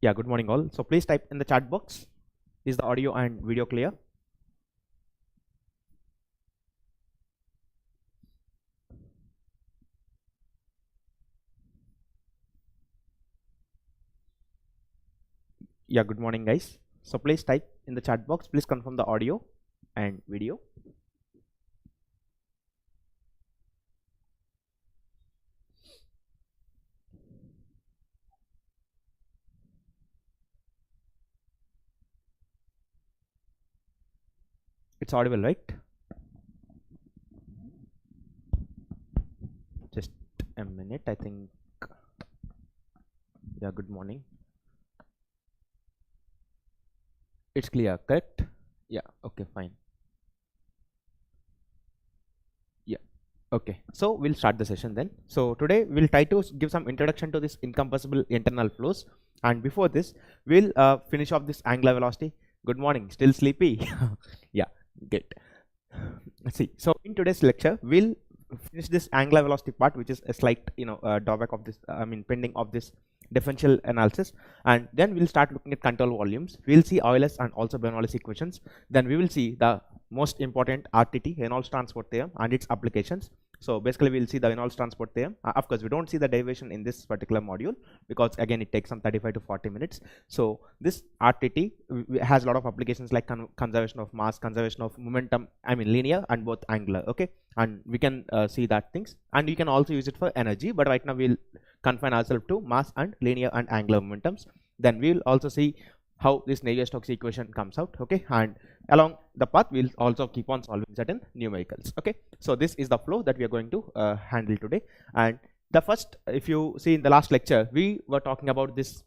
Yeah, good morning all. So please type in the chat box. Is the audio and video clear? Yeah, good morning guys. So please type in the chat box. Please confirm the audio and video. It's audible, right? Just a minute, I think. Yeah, good morning. It's clear, correct? Yeah, okay, fine. Yeah, okay. So we'll start the session then. So today we'll try to give some introduction to this incompressible internal flows. And before this, we'll finish off this angular velocity. Good morning, still sleepy? Yeah, good. Let's see. So in today's lecture, we'll finish this angular velocity part, which is a slight, drawback of this, pending of this differential analysis, and then we'll start looking at control volumes. We'll see Euler's and also Bernoulli's equations. Then we will see the most important RTT, Reynolds transport theorem, and its applications. So basically we'll see the Reynolds transport theorem. Of course we don't see the derivation in this particular module because again it takes some 35 to 40 minutes. So this RTT has a lot of applications like conservation of mass, conservation of momentum, linear and both angular, okay, and we can see that things, and you can also use it for energy, but right now we'll confine ourselves to mass and linear and angular momentums. Then we'll also see how this Navier-Stokes equation comes out, okay, and along the path we'll also keep on solving certain numericals, okay. So this is the flow that we are going to handle today. And the first, if you see in the last lecture, we were talking about this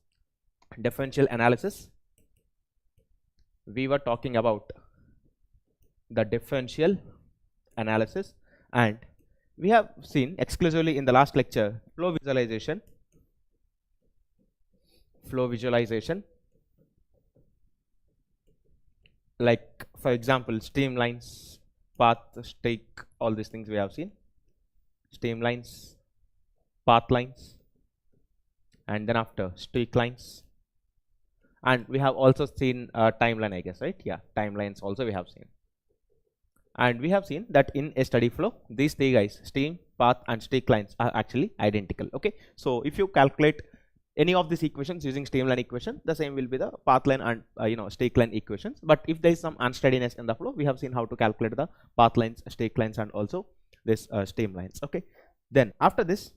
differential analysis. We were talking about the differential analysis, and we have seen exclusively in the last lecture flow visualization, like for example streamlines, path, streak, all these things we have seen, streamlines, path lines, and then after streak lines, and we have also seen timeline, I guess, right? Yeah, timelines also we have seen. And we have seen that in a steady flow, these three guys, stream, path and streak lines, are actually identical, okay. So if you calculate any of these equations using streamline equation, the same will be the path line and streak line equations. But if there is some unsteadiness in the flow, we have seen how to calculate the path lines, streak lines and also this streamlines, okay. Then after this,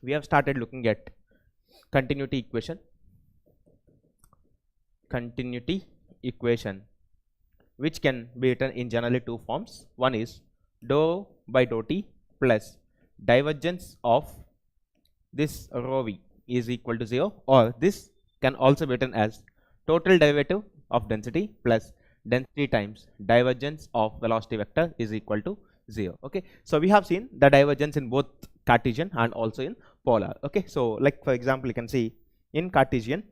we have started looking at continuity equation, which can be written in generally two forms. One is dou by dou t plus divergence of this rho v is equal to 0, or this can also be written as total derivative of density plus density times divergence of velocity vector is equal to 0, okay. So we have seen the divergence in both Cartesian and also in polar, okay. So like for example, you can see in Cartesian,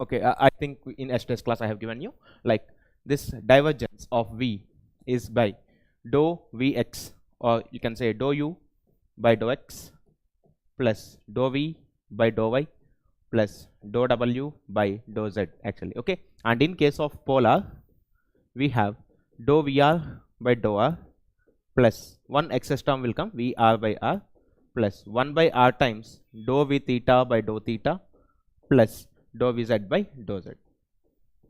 okay, I think in SHRESTH class I have given you, like this divergence of v is by dou vx, or you can say dou u by dou x plus dou v by dou y plus dou w by dou z actually, okay. And in case of polar, we have dou vr by dou r plus one excess term will come, vr by r, plus 1 by r times dou v theta by dou theta plus dou vz by dou z.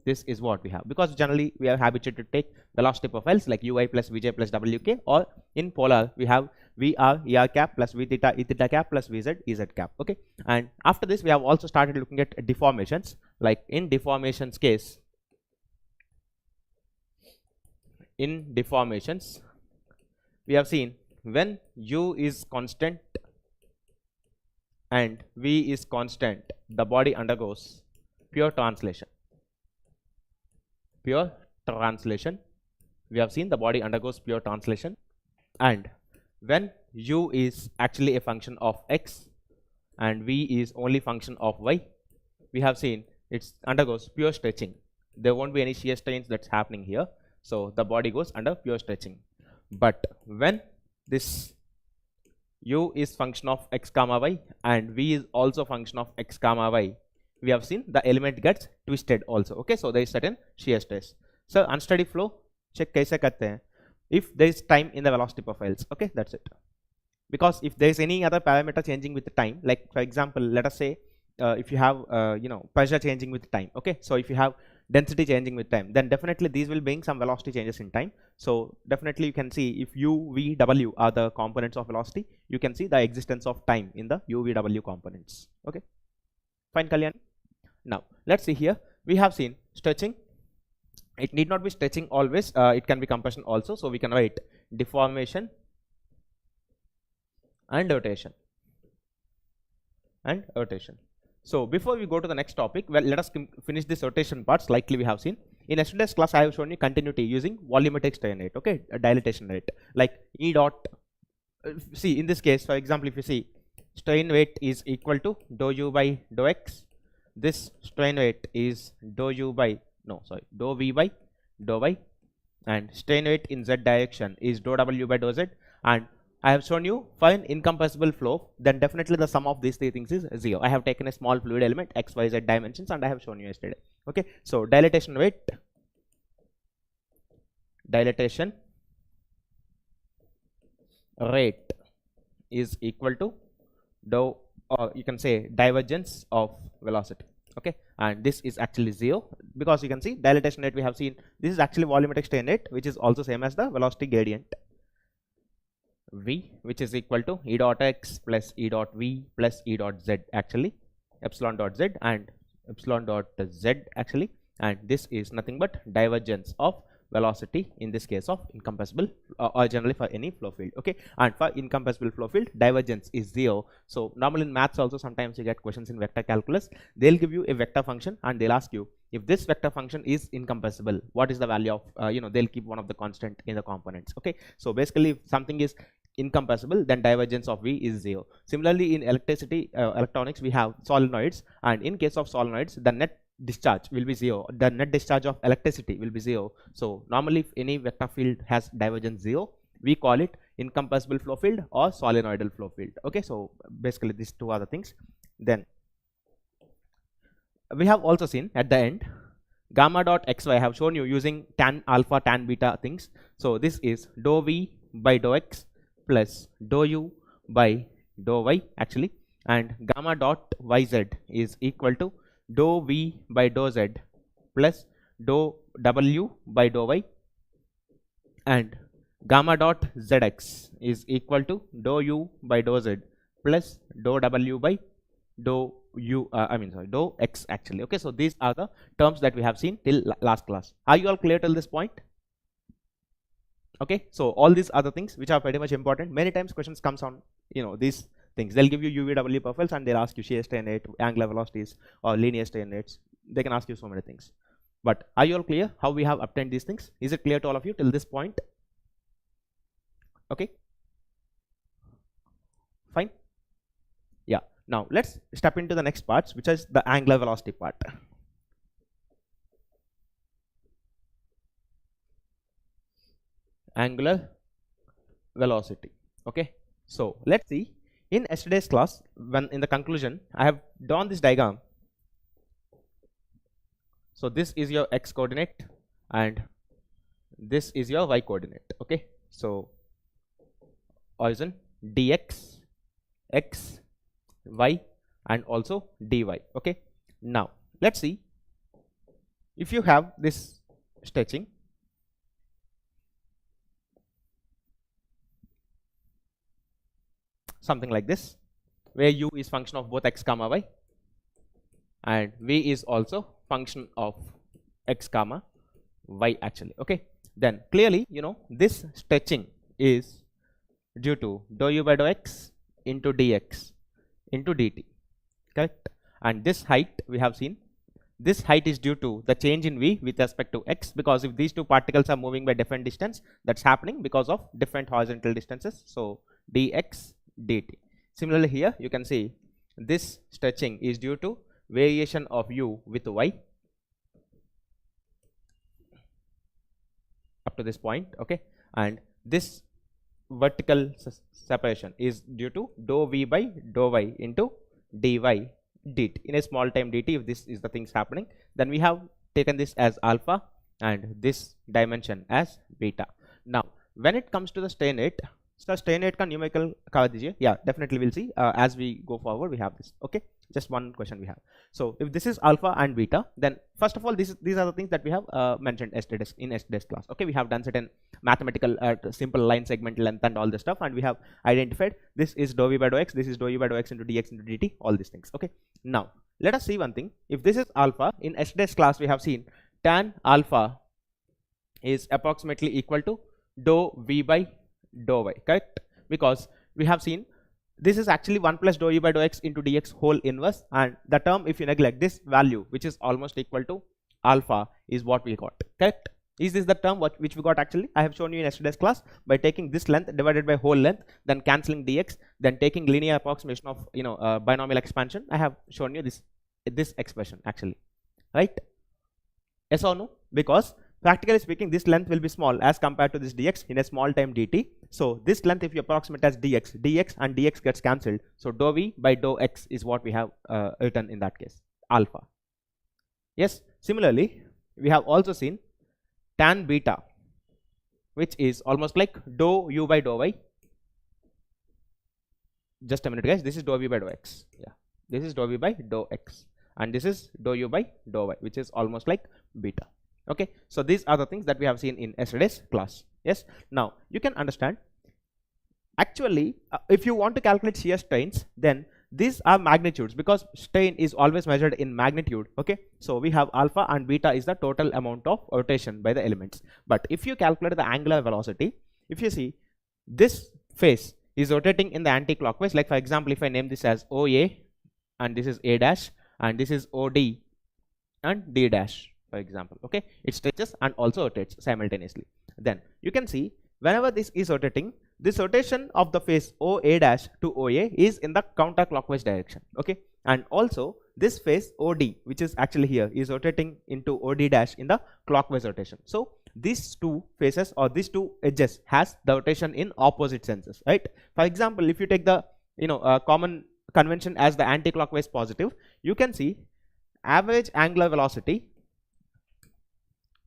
This is what we have, because generally we are habituated to take velocity profiles like ui plus vj plus wk, or in polar we have vr er cap plus v theta e theta cap plus vz ez cap, okay. And after this, we have also started looking at deformations. Like in deformations case, in deformations we have seen when u is constant and v is constant, the body undergoes pure translation. We have seen the body undergoes pure translation, and when u is actually a function of x and v is only function of y, we have seen it undergoes pure stretching. There won't be any shear strains that's happening here, so the body goes under pure stretching. But when this u is function of x comma y and v is also function of x comma y, we have seen the element gets twisted also. Okay, so there is certain shear stress. So unsteady flow check kaise karte hain? If there is time in the velocity profiles. Okay, that's it. Because if there is any other parameter changing with the time, like for example, let us say if you have pressure changing with time. Okay, so if you have density changing with time, then definitely these will bring some velocity changes in time. So definitely you can see if u, v, w are the components of velocity, you can see the existence of time in the u, v, w components. Okay, fine, Kalyan. Now let's see here. We have seen stretching. It need not be stretching always. It can be compression also. So we can write deformation and rotation and rotation. So before we go to the next topic, well, let us finish this rotation part. Slightly we have seen in yesterday's class. I have shown you continuity using volumetric strain rate. Okay, a dilatation rate like E dot. See in this case, for example, if you see strain rate is equal to dou u by dou x. This strain rate is dou u by dou v by dou y, and strain rate in z direction is dou w by dou z. And I have shown you for an incompressible flow, then definitely the sum of these three things is 0. I have taken a small fluid element x, y, z dimensions and I have shown you yesterday. Okay, so dilatation rate is equal to dou, or you can say divergence of velocity. Okay, and this is actually 0 because you can see dilatation rate we have seen this is actually volumetric strain rate, which is also same as the velocity gradient v, which is equal to E dot x plus E dot v plus E dot z, actually epsilon dot z and epsilon dot z actually, and this is nothing but divergence of velocity in this case of incompressible or generally for any flow field. Okay, and for incompressible flow field divergence is 0. So normally in maths also sometimes you get questions in vector calculus. They'll give you a vector function and they'll ask you if this vector function is incompressible, what is the value of they'll keep one of the constant in the components. Okay, so basically if something is incompressible, then divergence of v is 0. Similarly in electronics we have solenoids, and in case of solenoids the net discharge will be 0. The net discharge of electricity will be 0. So normally if any vector field has divergence 0, we call it incompressible flow field or solenoidal flow field. Okay, so basically these two are the things. Then we have also seen at the end gamma dot xy. I have shown you using tan alpha tan beta things. So this is dou v by dou x plus dou u by dou y actually, and gamma dot yz is equal to dou v by dou z plus dou w by dou y, and gamma dot zx is equal to dou u by dou z plus dou w by dou dou x actually. Okay, so these are the terms that we have seen till last class. Are you all clear till this point? Okay, so all these other things which are pretty much important. Many times questions comes on these things. They'll give you UVW profiles and they'll ask you shear strain rate, angular velocities or linear strain rates. They can ask you so many things. But are you all clear how we have obtained these things? Is it clear to all of you till this point? Okay, fine. Yeah, now let's step into the next parts, which is the angular velocity part. Angular velocity. Okay, so let's see. In yesterday's class, when in the conclusion I have drawn this diagram. So this is your x coordinate and this is your y coordinate. Okay, so origin dx, x, y and also dy. Okay, now let's see if you have this stretching. Something like this, where u is function of both x comma y and v is also function of x comma y actually. Okay, then clearly this stretching is due to dou u by dou x into dx into dt, correct? And this height we have seen, this height is due to the change in v with respect to x, because if these two particles are moving by different distance, that's happening because of different horizontal distances. So dx dt. Similarly here you can see this stretching is due to variation of u with y up to this point. Okay, and this vertical separation is due to dou v by dou y into dy dt in a small time dt. If this is the things happening, then we have taken this as alpha and this dimension as beta. Now when it comes to the strain rate, so strain rate ka numerical kar dijiye. Yeah, definitely we'll see as we go forward. We have this. Okay, just one question we have. So if this is alpha and beta, then first of all these are the things that we have mentioned yesterday's in yesterday's class. Okay, we have done certain mathematical simple line segment length and all this stuff, and we have identified this is dou v by dou x, this is dou v by dou x into dx into dt, all these things. Okay, now let us see one thing. If this is alpha, in yesterday's class we have seen tan alpha is approximately equal to dou v by dou y, correct? Because we have seen this is actually 1 plus dou e by dou x into dx whole inverse, and the term, if you neglect this value which is almost equal to alpha, is what we got, correct? Is this the term which we got? Actually I have shown you in yesterday's class by taking this length divided by whole length, then cancelling dx, then taking linear approximation of binomial expansion. I have shown you this expression actually, right? Yes or no? Because practically speaking this length will be small as compared to this dx in a small time dt. So this length, if you approximate as dx and dx gets cancelled, so dou v by dou x is what we have written in that case, alpha. Yes, similarly we have also seen tan beta, which is almost like dou u by dou y. Just a minute guys, this is dou v by dou x. Yeah, this is dou v by dou x, and this is dou u by dou y, which is almost like beta. Okay, so these are the things that we have seen in yesterday's class. Yes, now you can understand actually if you want to calculate shear strains, then these are magnitudes, because strain is always measured in magnitude. Okay, so we have alpha and beta is the total amount of rotation by the elements. But if you calculate the angular velocity, if you see this face is rotating in the anti-clockwise, like for example if I name this as OA and this is A dash and this is OD and D dash, for example. Okay, it stretches and also rotates simultaneously. Then you can see whenever this is rotating, this rotation of the face OA dash to OA is in the counterclockwise direction. Okay, and also this face OD, which is actually here, is rotating into OD dash in the clockwise rotation. So these two faces or these two edges has the rotation in opposite senses, right? For example, if you take the common convention as the anti-clockwise positive, you can see average angular velocity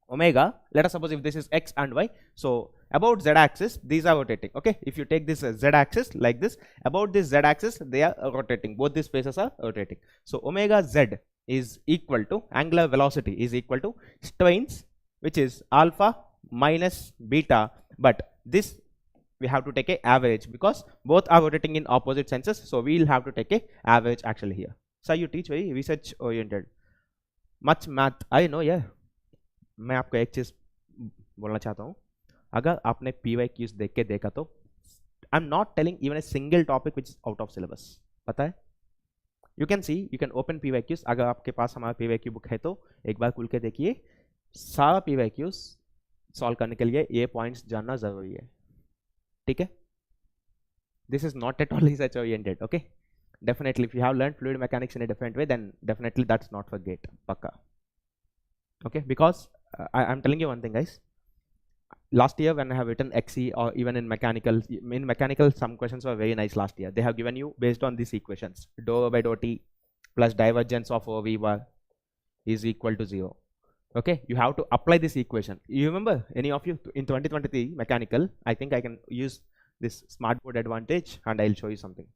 omega, let us suppose if this is x and y, so about z axis these are rotating. Okay, if you take this z axis like this, about this z axis they are rotating, both these faces are rotating. So omega z is equal to angular velocity is equal to strains, which is alpha minus beta, but this we have to take a average because both are rotating in opposite senses, so we will have to take a average actually here. So you teach very research oriented, much math I know. Yeah, मैं आपको एक चीज बोलना चाहता हूँ, अगर आपने PYQs देख के देखा तो I am not telling even a single topic which is out of syllabus, पता है? You can see, you can open PYQs, अगर आपके पास हमारा PYQ बुक है तो एक बार खुल के देखिए, सारा PYQs सॉल्व करने के लिए ये पॉइंट्स जानना जरूरी है, ठीक है? This is not at all research oriented. Okay, definitely if you have learned fluid mechanics in a different way, then definitely that's not for gate pakka. Okay, because I'm telling you one thing guys, last year when I have written XE or even in mechanical some questions were very nice last year. They have given you based on these equations, dou by dou t plus divergence of OV bar is equal to 0. Okay, you have to apply this equation. You remember any of you in 2023 mechanical? I think I can use this smartboard advantage and I'll show you something.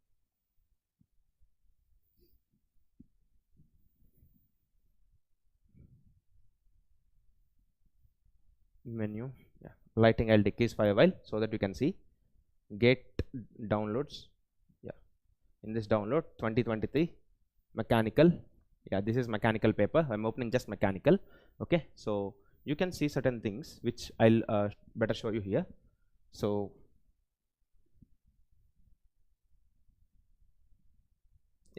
Menu, yeah, lighting I'll decrease for a while so that you can see. Get downloads, yeah, in this download 2023 mechanical, yeah, this is mechanical paper. I'm opening just mechanical. Okay, so you can see certain things which I'll better show you here. So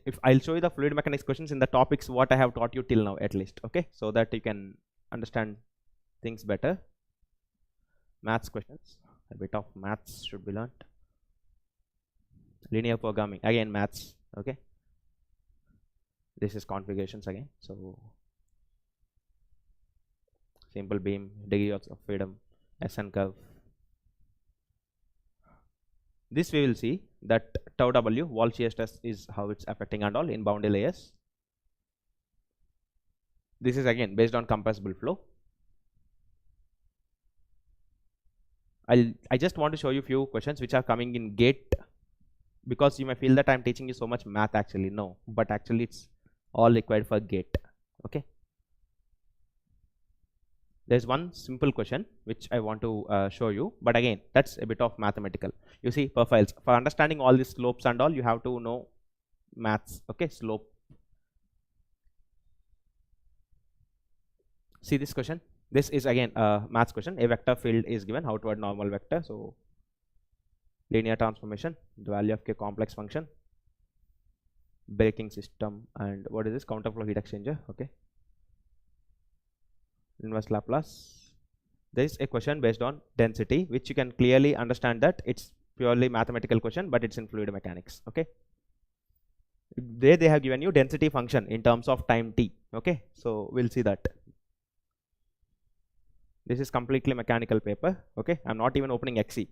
if I'll show you the fluid mechanics questions in the topics what I have taught you till now at least. Okay, so that you can understand things better. Maths questions, a bit of maths should be learnt. Linear programming, again maths. Okay, this is configurations again. So simple beam, degree of freedom, SN curve, This we will see that tau W wall shear stress is how it's affecting and all in boundary layers. This is again based on compressible flow. I just want to show you few questions which are coming in GATE, because you may feel that I'm teaching you so much math. Actually no, but actually it's all required for GATE. Okay, there's one simple question which I want to show you, but again that's a bit of mathematical. You see, profiles, for understanding all these slopes and all, you have to know maths. Okay, slope. See this question. This is again a maths question. A vector field is given, outward normal vector. So linear transformation, the value of k complex function, braking system, and what is this? Counterflow heat exchanger. Okay, inverse Laplace. There is a question based on density, which you can clearly understand that it's purely mathematical question, but it's in fluid mechanics. Okay, there they have given you density function in terms of time t. Okay, so we'll see that. This is completely mechanical paper. Okay, I'm not even opening 𝐂𝐸.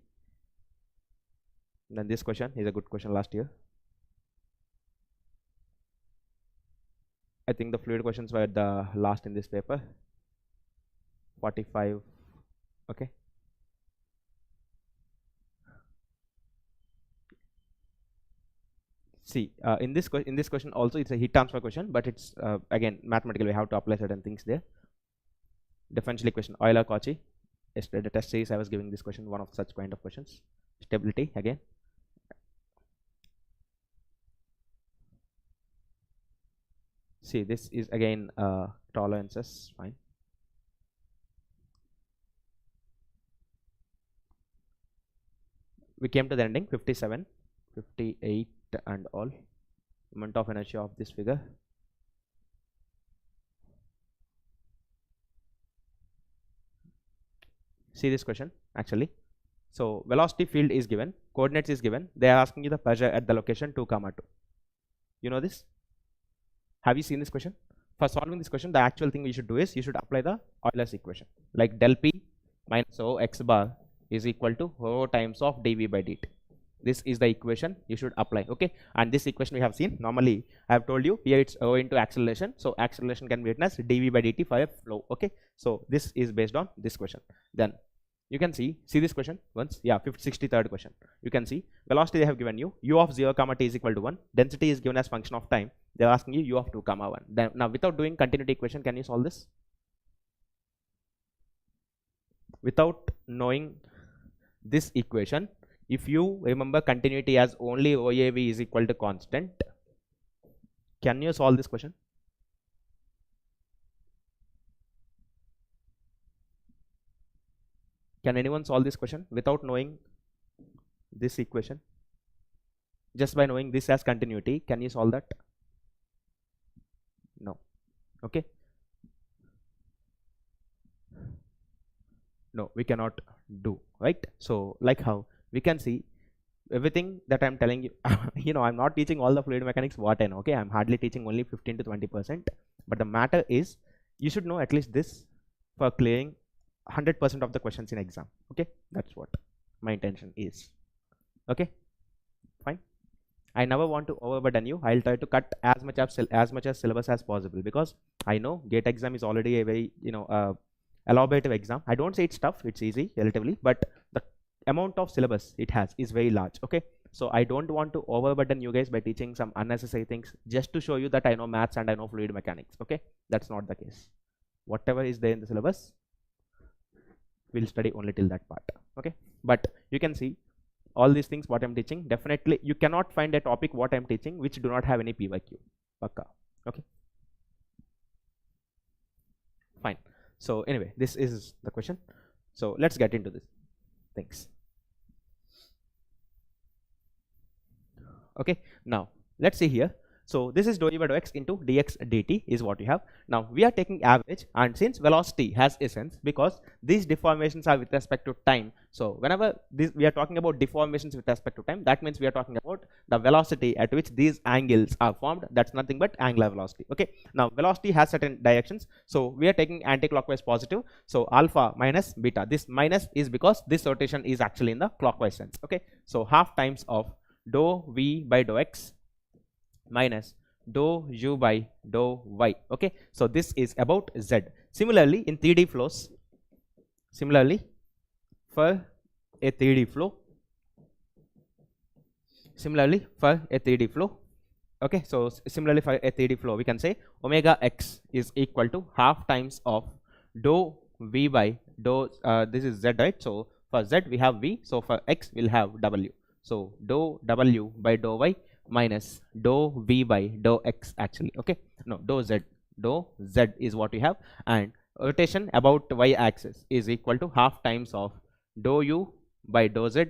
Then this question is a good question last year. I think the fluid questions were the last in this paper. 45. Okay, see in this question also it's a heat transfer question, but it's again mathematical. We have to apply certain things there. Differential equation, Euler Cauchy. Yesterday the test series I was giving this question, one of such kind of questions. Stability again. See, this is again tolerances. Fine. We came to the ending. 57, 58 and all. Moment of inertia of this figure. See this question actually. So velocity field is given, coordinates is given. They are asking you the pressure at the location 2, 2. You know this? Have you seen this question? For solving this question, the actual thing we should do is you should apply the Euler's equation, like del P minus O x bar is equal to rho times of dV by dt. This is the equation you should apply. Okay, and this equation we have seen. Normally I have told you here it's rho into acceleration, so acceleration can be written as dV by dt for a flow. Okay, so this is based on this question. Then you can see this question once. Yeah, 63rd question. You can see velocity they have given you, u of 0 comma t is equal to 1. Density is given as function of time. They are asking you u of 2 comma 1. Then now without doing continuity equation, can you solve this? Without knowing this equation, if you remember continuity as only OAV is equal to constant, can you solve this question? Can anyone solve this question without knowing this equation? Just by knowing this as continuity, can you solve that? No. Okay. No, we cannot do, right? So like how we can see everything that I'm telling you, you know, I'm not teaching all the fluid mechanics what I know. Okay, I'm hardly teaching only 15 to 20%. But the matter is, you should know at least this for clearing 100% of the questions in exam. Okay, that's what my intention is. Okay, fine. I never want to overburden you. I'll try to cut as much as syllabus as possible, because I know GATE exam is already a very elaborative exam. I don't say it's tough, it's easy relatively, but the amount of syllabus it has is very large. Okay, so I don't want to overburden you guys by teaching some unnecessary things just to show you that I know maths and I know fluid mechanics. Okay, that's not the case. Whatever is there in the syllabus, we'll study only till that part. Okay, but you can see all these things what I'm teaching. Definitely you cannot find a topic what I'm teaching which do not have any PYQ. Pakka. Okay, fine. So anyway, this is the question. So let's get into this things. Okay, now let's see here. So this is dou u by dou x into dx dt is what you have. Now we are taking average, and since velocity has essence, because these deformations are with respect to time, so whenever we are talking about deformations with respect to time, that means we are talking about the velocity at which these angles are formed. That's nothing but angular velocity. Okay, now velocity has certain directions, so we are taking anti-clockwise positive, so alpha minus beta. This minus is because this rotation is actually in the clockwise sense. Okay, so half times of dou v by dou x minus dou u by dou y. Okay, so this is about z. Similarly in 3D flows, similarly for a 3D flow, okay, so similarly for a 3D flow we can say omega x is equal to half times of dou v by dou this is z, right? So for z we have v, so for x we'll have w, so dou w by dou y minus dou v by dou x actually. Okay, no, dou z is what we have, and rotation about y axis is equal to half times of dou u by dou z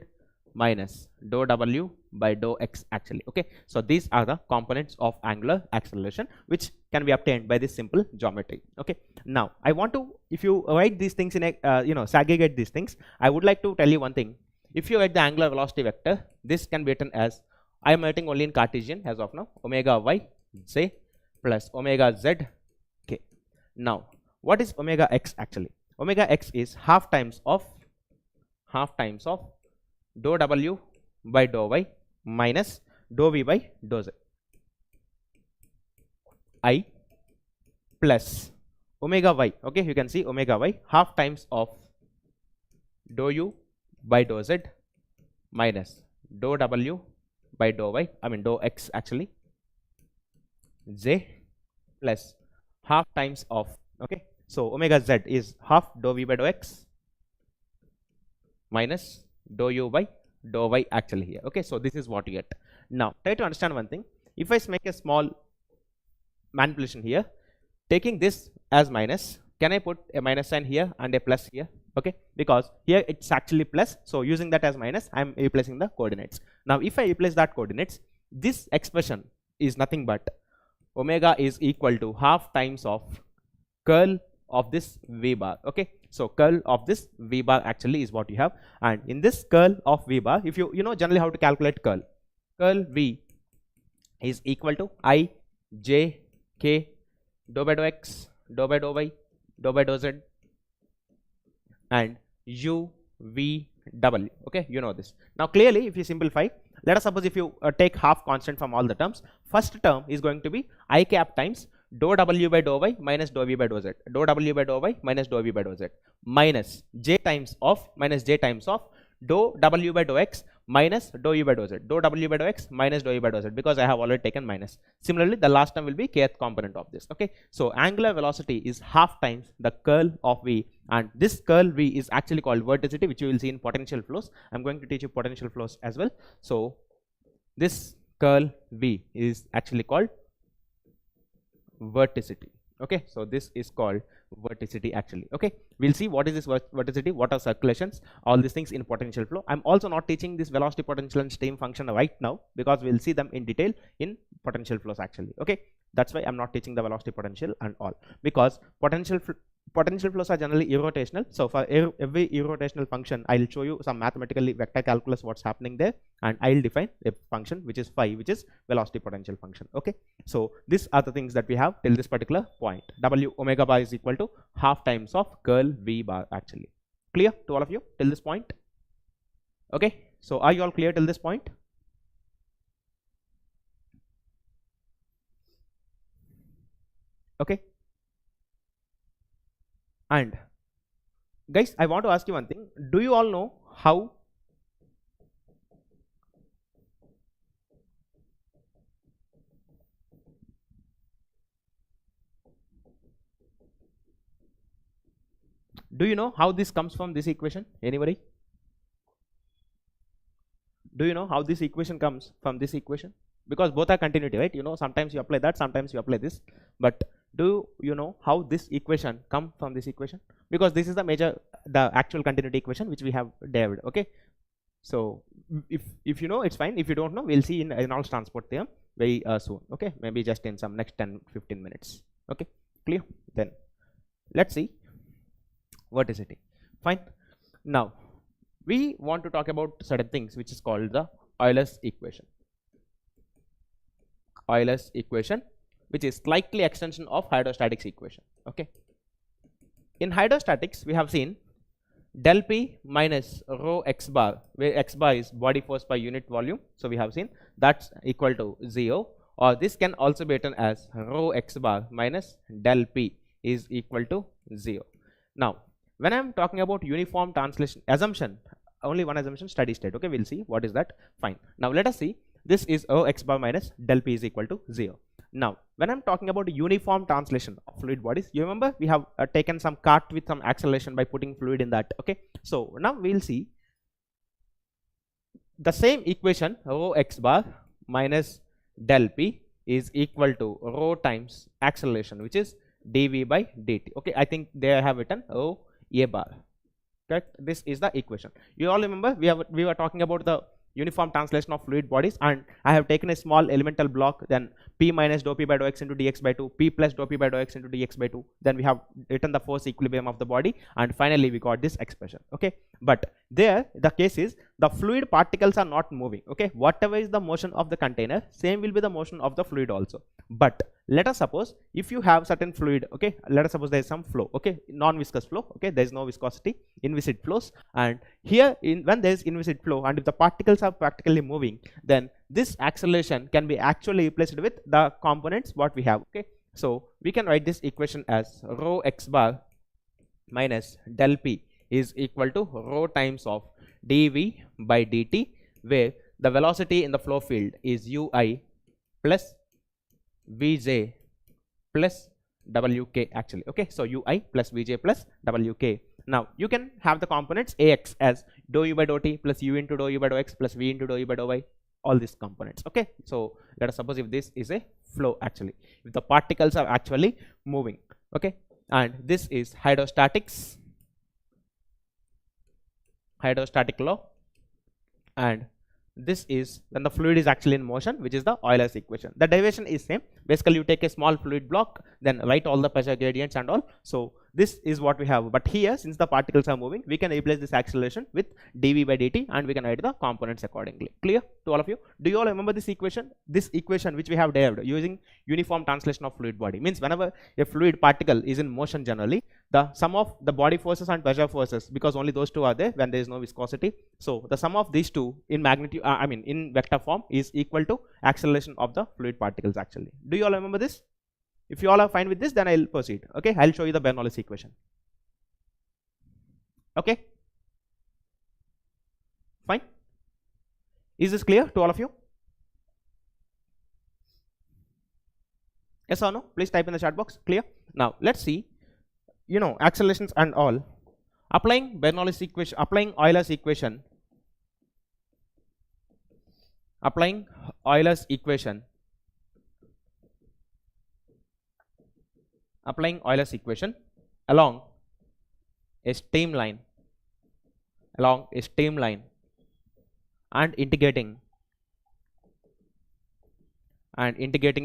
minus dou w by dou x actually. Okay, so these are the components of angular acceleration which can be obtained by this simple geometry. Okay, now I want to, if you write these things in a segregate these things, I would like to tell you one thing. If you write the angular velocity vector, this can be written as, I am writing only in Cartesian as of now, omega y z plus omega z. Okay, now what is omega x actually? Omega x is half times of dou w by dou y minus dou v by dou z I plus omega y. Okay, you can see omega y half times of dou u by dou z minus dou w by dou y, I mean dou x actually, j plus half times of, okay, so omega z is half dou v by dou x minus dou u by dou y actually here. Okay, so this is what you get. Now try to understand one thing. If I make a small manipulation here, taking this as minus, can I put a minus sign here and a plus here? Okay, because here it's actually plus, so using that as minus, I am replacing the coordinates. Now if I replace that coordinates, this expression is nothing but omega is equal to half times of curl of this v bar. Okay, so curl of this v bar actually is what you have, and in this curl of v bar, if you know generally how to calculate curl v is equal to I j k dou by dou x dou by dou y dou by dou z and u v w. Okay, you know this. Now clearly if you simplify, let us suppose if you take half constant from all the terms, first term is going to be I cap times dou w by dou y minus dou v by dou z, dou w by dou y minus dou v by dou z, minus j times of dou w by dou x minus dou u by dou z, dou w by dou x minus dou u by dou z, because I have already taken minus. Similarly the last term will be kth component of this. Okay, so angular velocity is half times the curl of v, and this curl v is actually called vorticity, which you will see in potential flows. I'm going to teach you potential flows as well. So this curl v is actually called vorticity. Okay, so this is called vorticity actually. Okay, we'll see what is this vorticity, what are circulations, all these things in potential flow. I'm also not teaching this velocity, potential and stream function right now, because we'll see them in detail in potential flows actually. Okay, that's why I'm not teaching the velocity, potential and all, because potential flows are generally irrotational. So for every irrotational function, I'll show you some mathematically vector calculus what's happening there, and I'll define a function which is phi, which is velocity potential function. Okay, so these are the things that we have till this particular point. W omega bar is equal to half times of curl v bar actually. Clear to all of you till this point? Okay, so are you all clear till this point? Okay, and guys, I want to ask you one thing. Do you all know how this comes from this equation? Anybody? Do you know how this equation comes from this equation? Because both are continuity, right? You know, sometimes you apply that, sometimes you apply this, but do you know how this equation come from this equation? Because this is the actual continuity equation which we have derived. Okay, so if you know, it's fine. If you don't know, we'll see in Reynolds transport theorem. very soon. Okay, maybe just in some next 10-15 minutes. Okay, clear? Then let's see what is it. Fine. Now we want to talk about certain things which is called the Euler's equation. Euler's equation, which is slightly extension of hydrostatics equation. Okay, in hydrostatics we have seen del P minus rho x bar, where x bar is body force per unit volume. So we have seen that's equal to 0, or this can also be written as rho x bar minus del P is equal to 0. Now when I am talking about uniform translation assumption, only one assumption, steady state. Okay, we'll see what is that. Fine. Now let us see, this is rho x bar minus del P is equal to 0. Now when I'm talking about uniform translation of fluid bodies, you remember we have taken some cart with some acceleration by putting fluid in that. Okay, so now we'll see the same equation, rho x bar minus del P is equal to rho times acceleration, which is dv by dt. Okay, I think they have written rho a bar. Correct? This is the equation. You all remember we were talking about the uniform translation of fluid bodies, and I have taken a small elemental block, then P minus dou P by dou x into dx by 2, P plus dou P by dou x into dx by 2, then we have written the force equilibrium of the body, and finally we got this expression. Okay, but there the case is the fluid particles are not moving. Okay, whatever is the motion of the container, same will be the motion of the fluid also. But let us suppose if you have certain fluid, okay, let us suppose there is some flow, okay, non-viscous flow, okay, there is no viscosity, inviscid flows, and here when there is inviscid flow and if the particles are practically moving, then this acceleration can be actually replaced with the components what we have. Okay, so we can write this equation as rho x bar minus del P is equal to rho times of dv by dt, where the velocity in the flow field is ui plus vj plus wk actually. Okay, so ui plus vj plus wk. Now you can have the components ax as dou u by dou t plus u into dou u by dou x plus v into dou u by dou y, all these components. Okay, so let us suppose if this is a flow, actually if the particles are actually moving. Okay, and this is hydrostatic law, and this is when the fluid is actually in motion, which is the Euler's equation. The derivation is same. Basically you take a small fluid block, then write all the pressure gradients and all. So this is what we have, but here since the particles are moving, we can replace this acceleration with dv by dt, and we can write the components accordingly. Clear to all of you? Do you all remember this equation? This equation which we have derived using uniform translation of fluid body means whenever a fluid particle is in motion, generally the sum of the body forces and pressure forces, because only those two are there when there is no viscosity, so the sum of these two in magnitude in vector form is equal to acceleration of the fluid particles actually. Do you all remember this? If you all are fine with this, then I'll proceed. Okay, I'll show you the Bernoulli's equation. Okay, fine. Is this clear to all of you? Yes or no? Please type in the chat box. Clear? Now let's see, accelerations and all. Applying Bernoulli's equation, applying Euler's equation, along a streamline, and integrating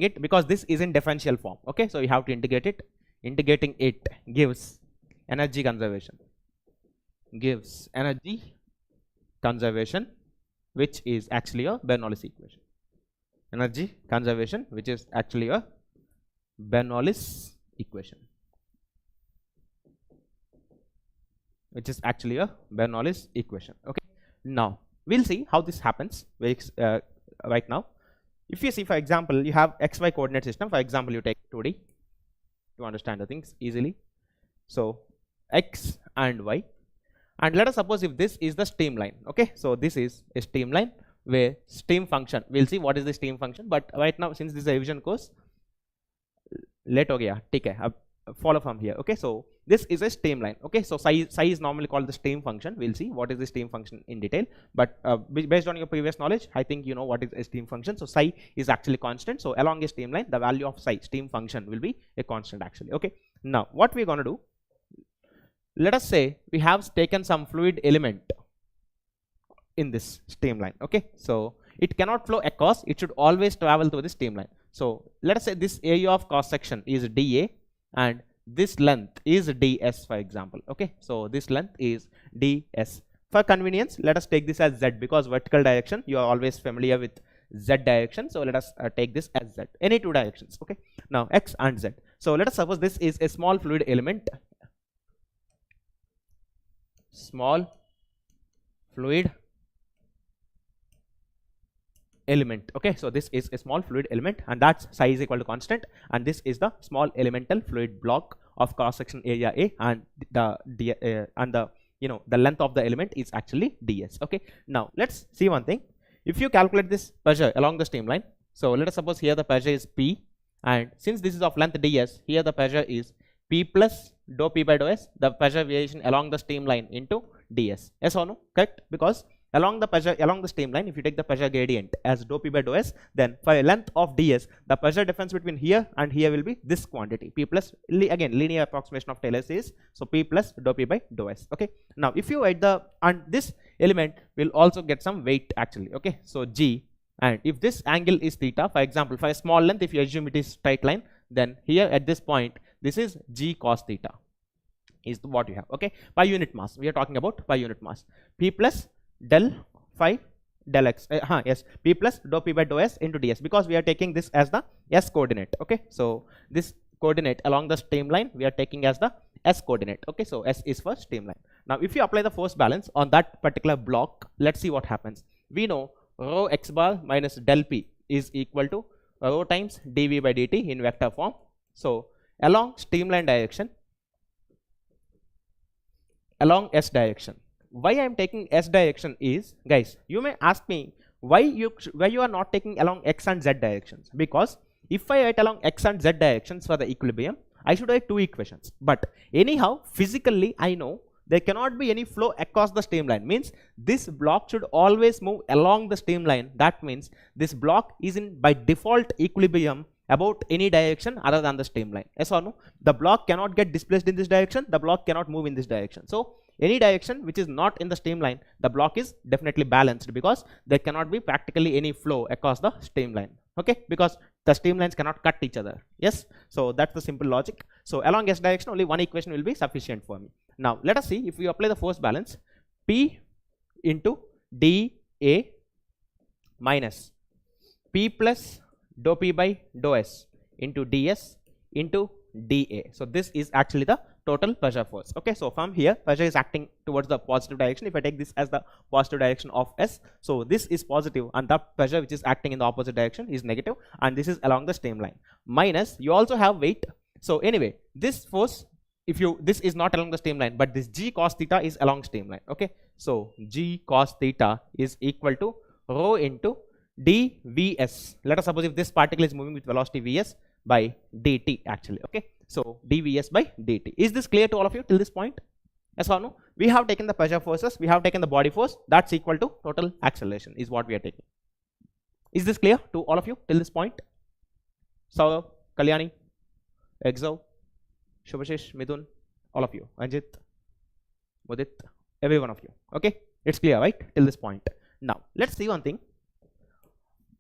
it, because this is in differential form. Okay, so you have to integrate it. Integrating it gives energy conservation, which is actually a Bernoulli's equation. Energy conservation, which is actually a Bernoulli's equation. Okay, now we'll see how this happens right now. If you see, for example, you have xy coordinate system. For example, you take 2D to understand the things easily. So x and y, and let us suppose if this is the streamline. Okay, so this is a streamline where stream function, we'll see what is the stream function, but right now since this is a revision course, late ho gaya, theek hai, follow from here. Okay, so this is a streamline. Okay, so psi is normally called the stream function. We'll see what is the stream function in detail, but based on your previous knowledge, I think you know what is a stream function. So psi is actually constant, so along a streamline the value of psi, stream function, will be a constant actually. Okay, now what we're going to do, let us say we have taken some fluid element in this streamline. Okay, so it cannot flow across, it should always travel through the streamline. So let us say this area of cross section is dA and this length is ds, for example. Okay, so this length is ds. For convenience, let us take this as z, because vertical direction you are always familiar with z direction. So let us take this as z, any two directions. Okay, now x and z. So let us suppose this is a small fluid element, small fluid element. Okay, so this is a small fluid element and that's psi is equal to constant, and this is the small elemental fluid block of cross section area A, and the the length of the element is actually ds. Okay, now let's see one thing. If you calculate this pressure along the streamline, so let us suppose here the pressure is P, and since this is of length ds, here the pressure is P plus dou P by dou S, the pressure variation along the streamline into ds. Yes or no? Correct? Because along the streamline, if you take the pressure gradient as dou P by dou S, then for a length of ds, the pressure difference between here and here will be this quantity, P plus, again linear approximation of Taylor series, so P plus dou P by dou S. Okay, now if you write and this element will also get some weight actually. Okay, so G, and if this angle is theta, for example for a small length, if you assume it is straight line, then here at this point this is G cos theta is what you have. Okay, per unit mass, we are talking about per unit mass, P plus del phi del x, yes, P plus dou P by dou S into ds, because we are taking this as the S coordinate. Okay, so this coordinate along the streamline we are taking as the S coordinate. Okay, so S is for streamline. Now if you apply the force balance on that particular block, let's see what happens. We know rho x bar minus del P is equal to rho times dV by dt in vector form. So along streamline direction, along S direction, why I am taking S direction is, guys, you may ask me why you are not taking along X and Z directions, because if I write along X and Z directions for the equilibrium, I should write two equations, but anyhow physically I know there cannot be any flow across the streamline, means this block should always move along the streamline. That means this block is in by default equilibrium about any direction other than the streamline. Yes or no? The block cannot get displaced in this direction, the block cannot move in this direction. So any direction which is not in the streamline, the block is definitely balanced, because there cannot be practically any flow across the streamline. Okay, because the streamlines cannot cut each other. Yes, so that's the simple logic. So along S direction only one equation will be sufficient for me. Now let us see, if we apply the force balance, P into dA minus P plus dou P by dou S into ds into dA. So this is actually the total pressure force. Okay, so from here pressure is acting towards the positive direction. If I take this as the positive direction of S, so this is positive, and the pressure which is acting in the opposite direction is negative, and this is along the streamline. Minus, you also have weight. So anyway, this force, this is not along the streamline, but this G cos theta is along streamline. Okay, so G cos theta is equal to rho into dVs. Let us suppose if this particle is moving with velocity Vs by dt actually. Okay, so dVs by dt. Is this clear to all of you till this point? Yes or no? We have taken the pressure forces, we have taken the body force, that's equal to total acceleration is what we are taking. Is this clear to all of you till this point? Saurav, Kalyani, Exo, Shubhashish, Midun, all of you, Anjit, Mudit, every one of you. Okay, it's clear, right, till this point. Now let's see one thing.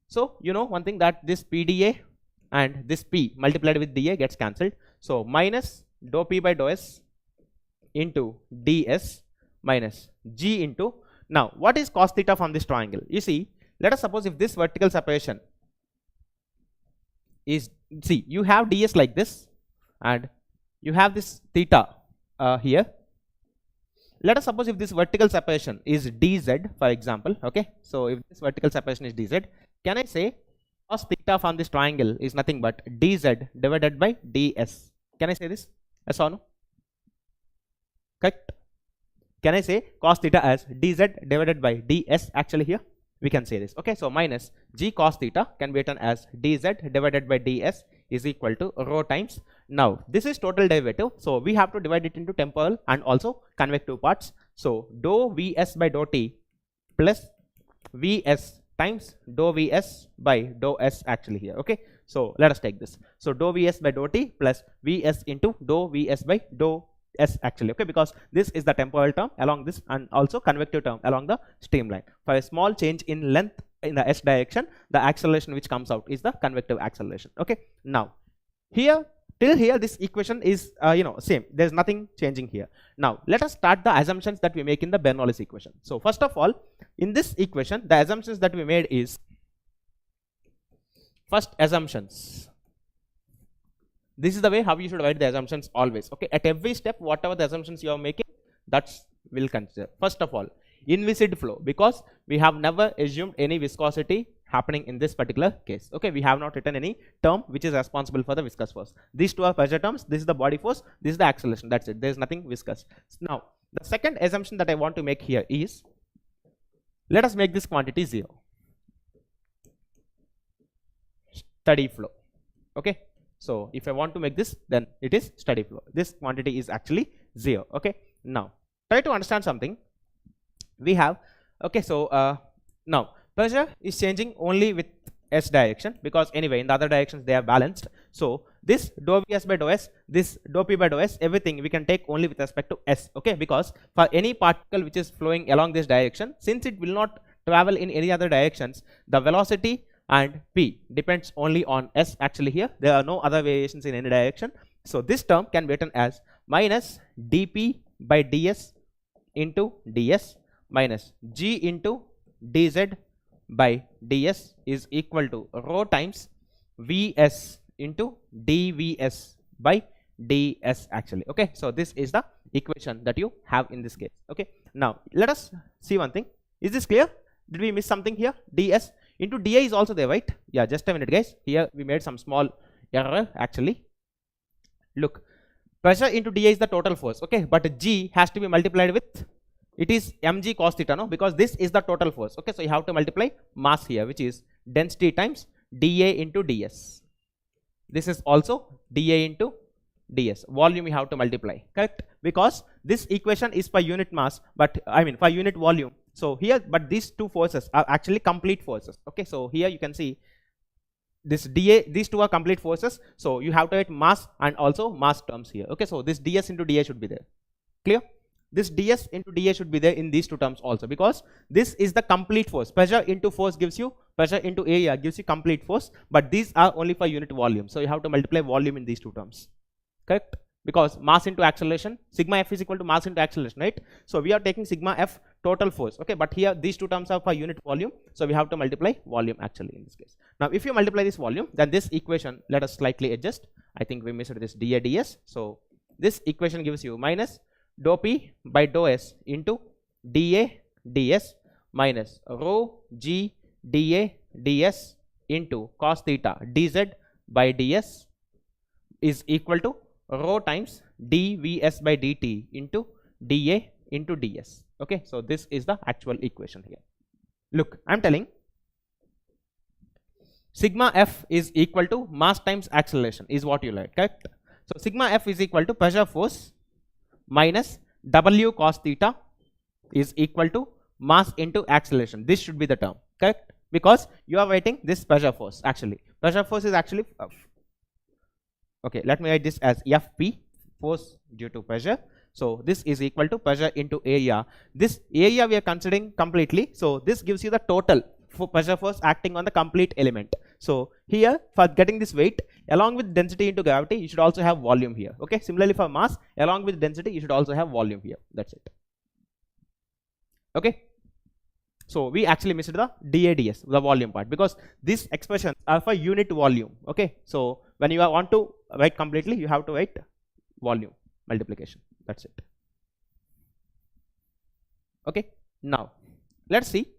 So you know one thing, that this PdA and this P multiplied with dA gets cancelled. So minus dou P by dou S into ds minus G into, now what is cos theta from this triangle? You see, let us suppose if this vertical separation is, see, you have ds like this and you have this theta here. Let us suppose if this vertical separation is dz, for example. Okay, so if this vertical separation is dz, can I say cos theta from this triangle is nothing but dz divided by ds? Can I say this? Yes or no? Correct? Can I say cos theta as dz divided by ds actually here? We can say this. Okay, so minus G cos theta can be written as dz divided by ds is equal to rho times. Now this is total derivative, so we have to divide it into temporal and also convective parts. So dou Vs by dou t plus Vs times dou Vs by dou S actually here. Okay, so let us take this. So dou Vs by dou t plus Vs into dou Vs by dou S actually. Okay, because this is the temporal term along this and also convective term along the streamline. For a small change in length in the s direction, the acceleration which comes out is the convective acceleration. Okay, now here till here this equation is same, there's nothing changing here. Now let us start the assumptions that we make in the Bernoulli's equation. So first of all, in this equation the assumptions that we made is, first assumptions, this is the way how you should write the assumptions always. Okay, at every step whatever the assumptions you are making, that's will consider. First of all, inviscid flow, because we have never assumed any viscosity happening in this particular case. Okay, we have not written any term which is responsible for the viscous force. These two are pressure terms, this is the body force, this is the acceleration, that's it, there is nothing viscous. Now the second assumption that I want to make here is, let us make this quantity 0, steady flow. Okay, so if I want to make this, then it is steady flow, this quantity is actually 0. Okay, now try to understand something. We have, okay, so now pressure is changing only with s direction, because anyway in the other directions they are balanced. So this dou vs by dou s, this dou p by dou s, everything we can take only with respect to s. Okay, because for any particle which is flowing along this direction, since it will not travel in any other directions, the velocity and p depends only on s. Actually here there are no other variations in any direction. So this term can be written as minus dp by ds into ds minus g into dz by ds is equal to rho times vs into dvs by ds actually. Okay, so this is the equation that you have in this case. Okay, now let us see one thing. Is this clear? Did we miss something here? Ds into da is also there, right? Yeah, just a minute guys, here we made some small error actually. Look, pressure into da is the total force, okay, but g has to be multiplied with, it is mg cos theta, no, because this is the total force. Okay, so you have to multiply mass here, which is density times dA into ds. This is also dA into ds. Volume you have to multiply, correct? Because this equation is per unit mass, but I mean per unit volume. So here, but these two forces are actually complete forces. Okay, so here you can see this dA, these two are complete forces. So you have to write mass and also mass terms here. Okay, so this ds into dA should be there. Clear? This ds into dA should be there in these two terms also, because this is the complete force. Pressure into force gives you, pressure into area gives you complete force, but these are only for unit volume. So you have to multiply volume in these two terms, correct? Because mass into acceleration, sigma f is equal to mass into acceleration, right? So we are taking sigma f total force, okay, but here these two terms are for unit volume, so we have to multiply volume actually in this case. Now if you multiply this volume, then this equation, let us slightly adjust. I think we missed this dA ds. So this equation gives you minus dou p by dou s into dA ds minus rho g dA ds into cos theta dz by ds is equal to rho times dvs by dt into dA into ds. Okay, so this is the actual equation here. Look, I'm telling sigma f is equal to mass times acceleration is what you like, correct? So sigma f is equal to pressure force minus w cos theta is equal to mass into acceleration. This should be the term, correct? Because you are writing this pressure force actually. Pressure force is actually okay, let me write this as fp, force due to pressure. So this is equal to pressure into area. This area we are considering completely. So this gives you the total for pressure force acting on the complete element. So here for getting this weight, along with density into gravity, you should also have volume here. Okay, similarly for mass, along with density, you should also have volume here. That's it. Okay, so we actually missed the DADS, the volume part, because these expressions are for unit volume. Okay, so when you want to write completely, you have to write volume multiplication. That's it. Okay, now let's see.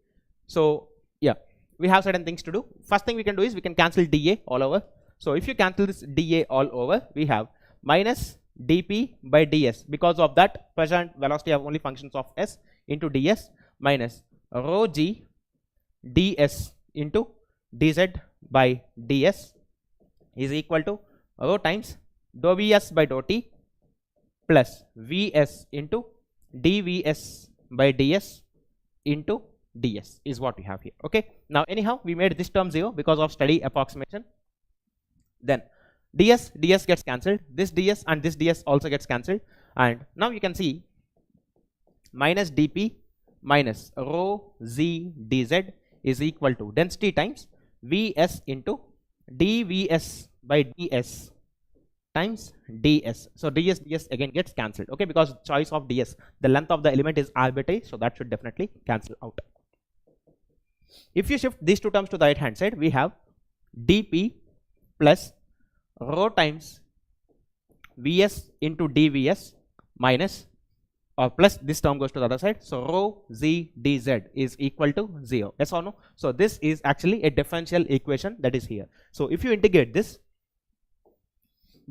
So yeah, we have certain things to do. First thing we can do is we can cancel dA all over. So if you cancel this dA all over, we have minus dP by ds. Because of that, pressure and velocity are only functions of s into ds minus rho g ds into dz by ds is equal to rho times dou vs by dou t plus vs into dvs by ds into ds is what we have here. Okay, now anyhow we made this term 0 because of steady approximation. Then ds gets cancelled, this ds and this ds also gets cancelled, and now you can see minus dp minus rho z dz is equal to density times Vs into dVs by ds times ds. So ds again gets cancelled, okay, because choice of ds, the length of the element is arbitrary, so that should definitely cancel out. If you shift these two terms to the right hand side, we have dp plus rho times Vs into dVs minus or plus this term goes to the other side, so rho z dz is equal to 0. Yes or no? So this is actually a differential equation that is here. So if you integrate this,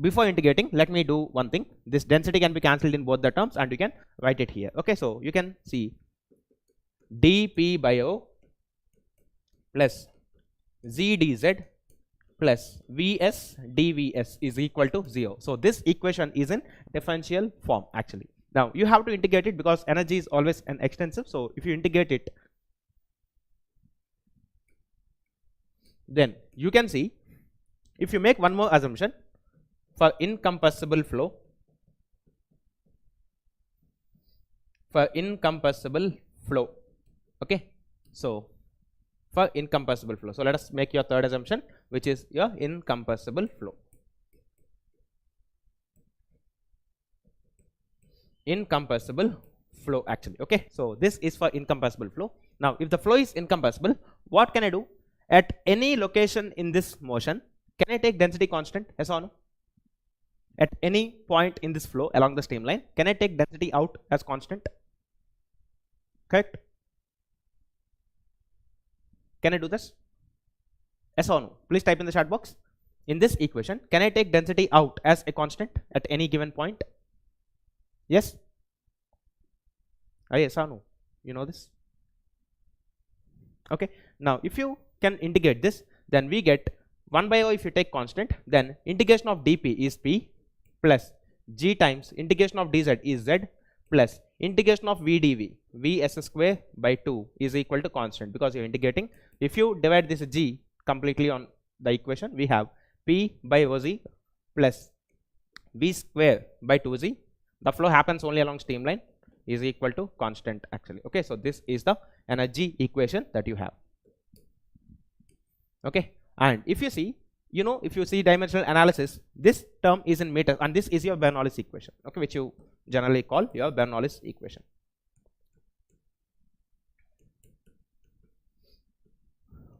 before integrating, let me do one thing. This density can be cancelled in both the terms and you can write it here. Okay, so you can see dp by O plus z dz plus vs dvs is equal to 0. So this equation is in differential form actually. Now you have to integrate it because energy is always an extensive. So if you integrate it, then you can see, if you make one more assumption for incompressible flow, okay, so for incompressible flow, so let us make your third assumption, which is your incompressible flow. Incompressible flow actually, okay, so this is for incompressible flow. Now if the flow is incompressible, what can I do? At any location in this motion, can I take density constant? Yes or no? At any point in this flow along the streamline, can I take density out as constant? Correct? Can I do this? Yes or no? Please type in the chat box. In this equation, can I take density out as a constant at any given point? Yes? Yes or no? You know this? Okay. Now if you can integrate this, then we get 1 by O. If you take constant, then integration of dp is p plus g times integration of dz is z plus integration of v dv vs square by 2 is equal to constant, because you're integrating. If you divide this g completely on the equation, we have p by oz plus v square by 2z. The flow happens only along streamline, is equal to constant actually. Okay, so this is the energy equation that you have. Okay, and if you see, if you see dimensional analysis, this term is in meters and this is your Bernoulli's equation, okay, which you generally call your Bernoulli's equation.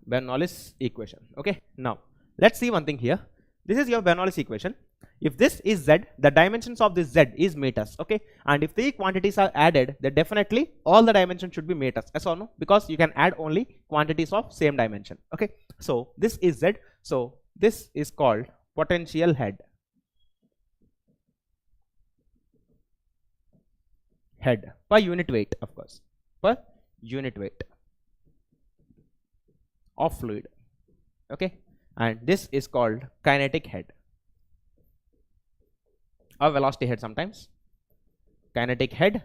Bernoulli's equation. Okay, now let's see one thing here. This is your Bernoulli's equation. If this is z, the dimensions of this z is meters, okay, and if the quantities are added, then definitely all the dimensions should be meters. Yes or no? Because you can add only quantities of same dimension. Okay, so this is z, so this is called potential head. Head per unit weight, of course, per unit weight of fluid. Okay, and this is called kinetic head or velocity head sometimes. Kinetic head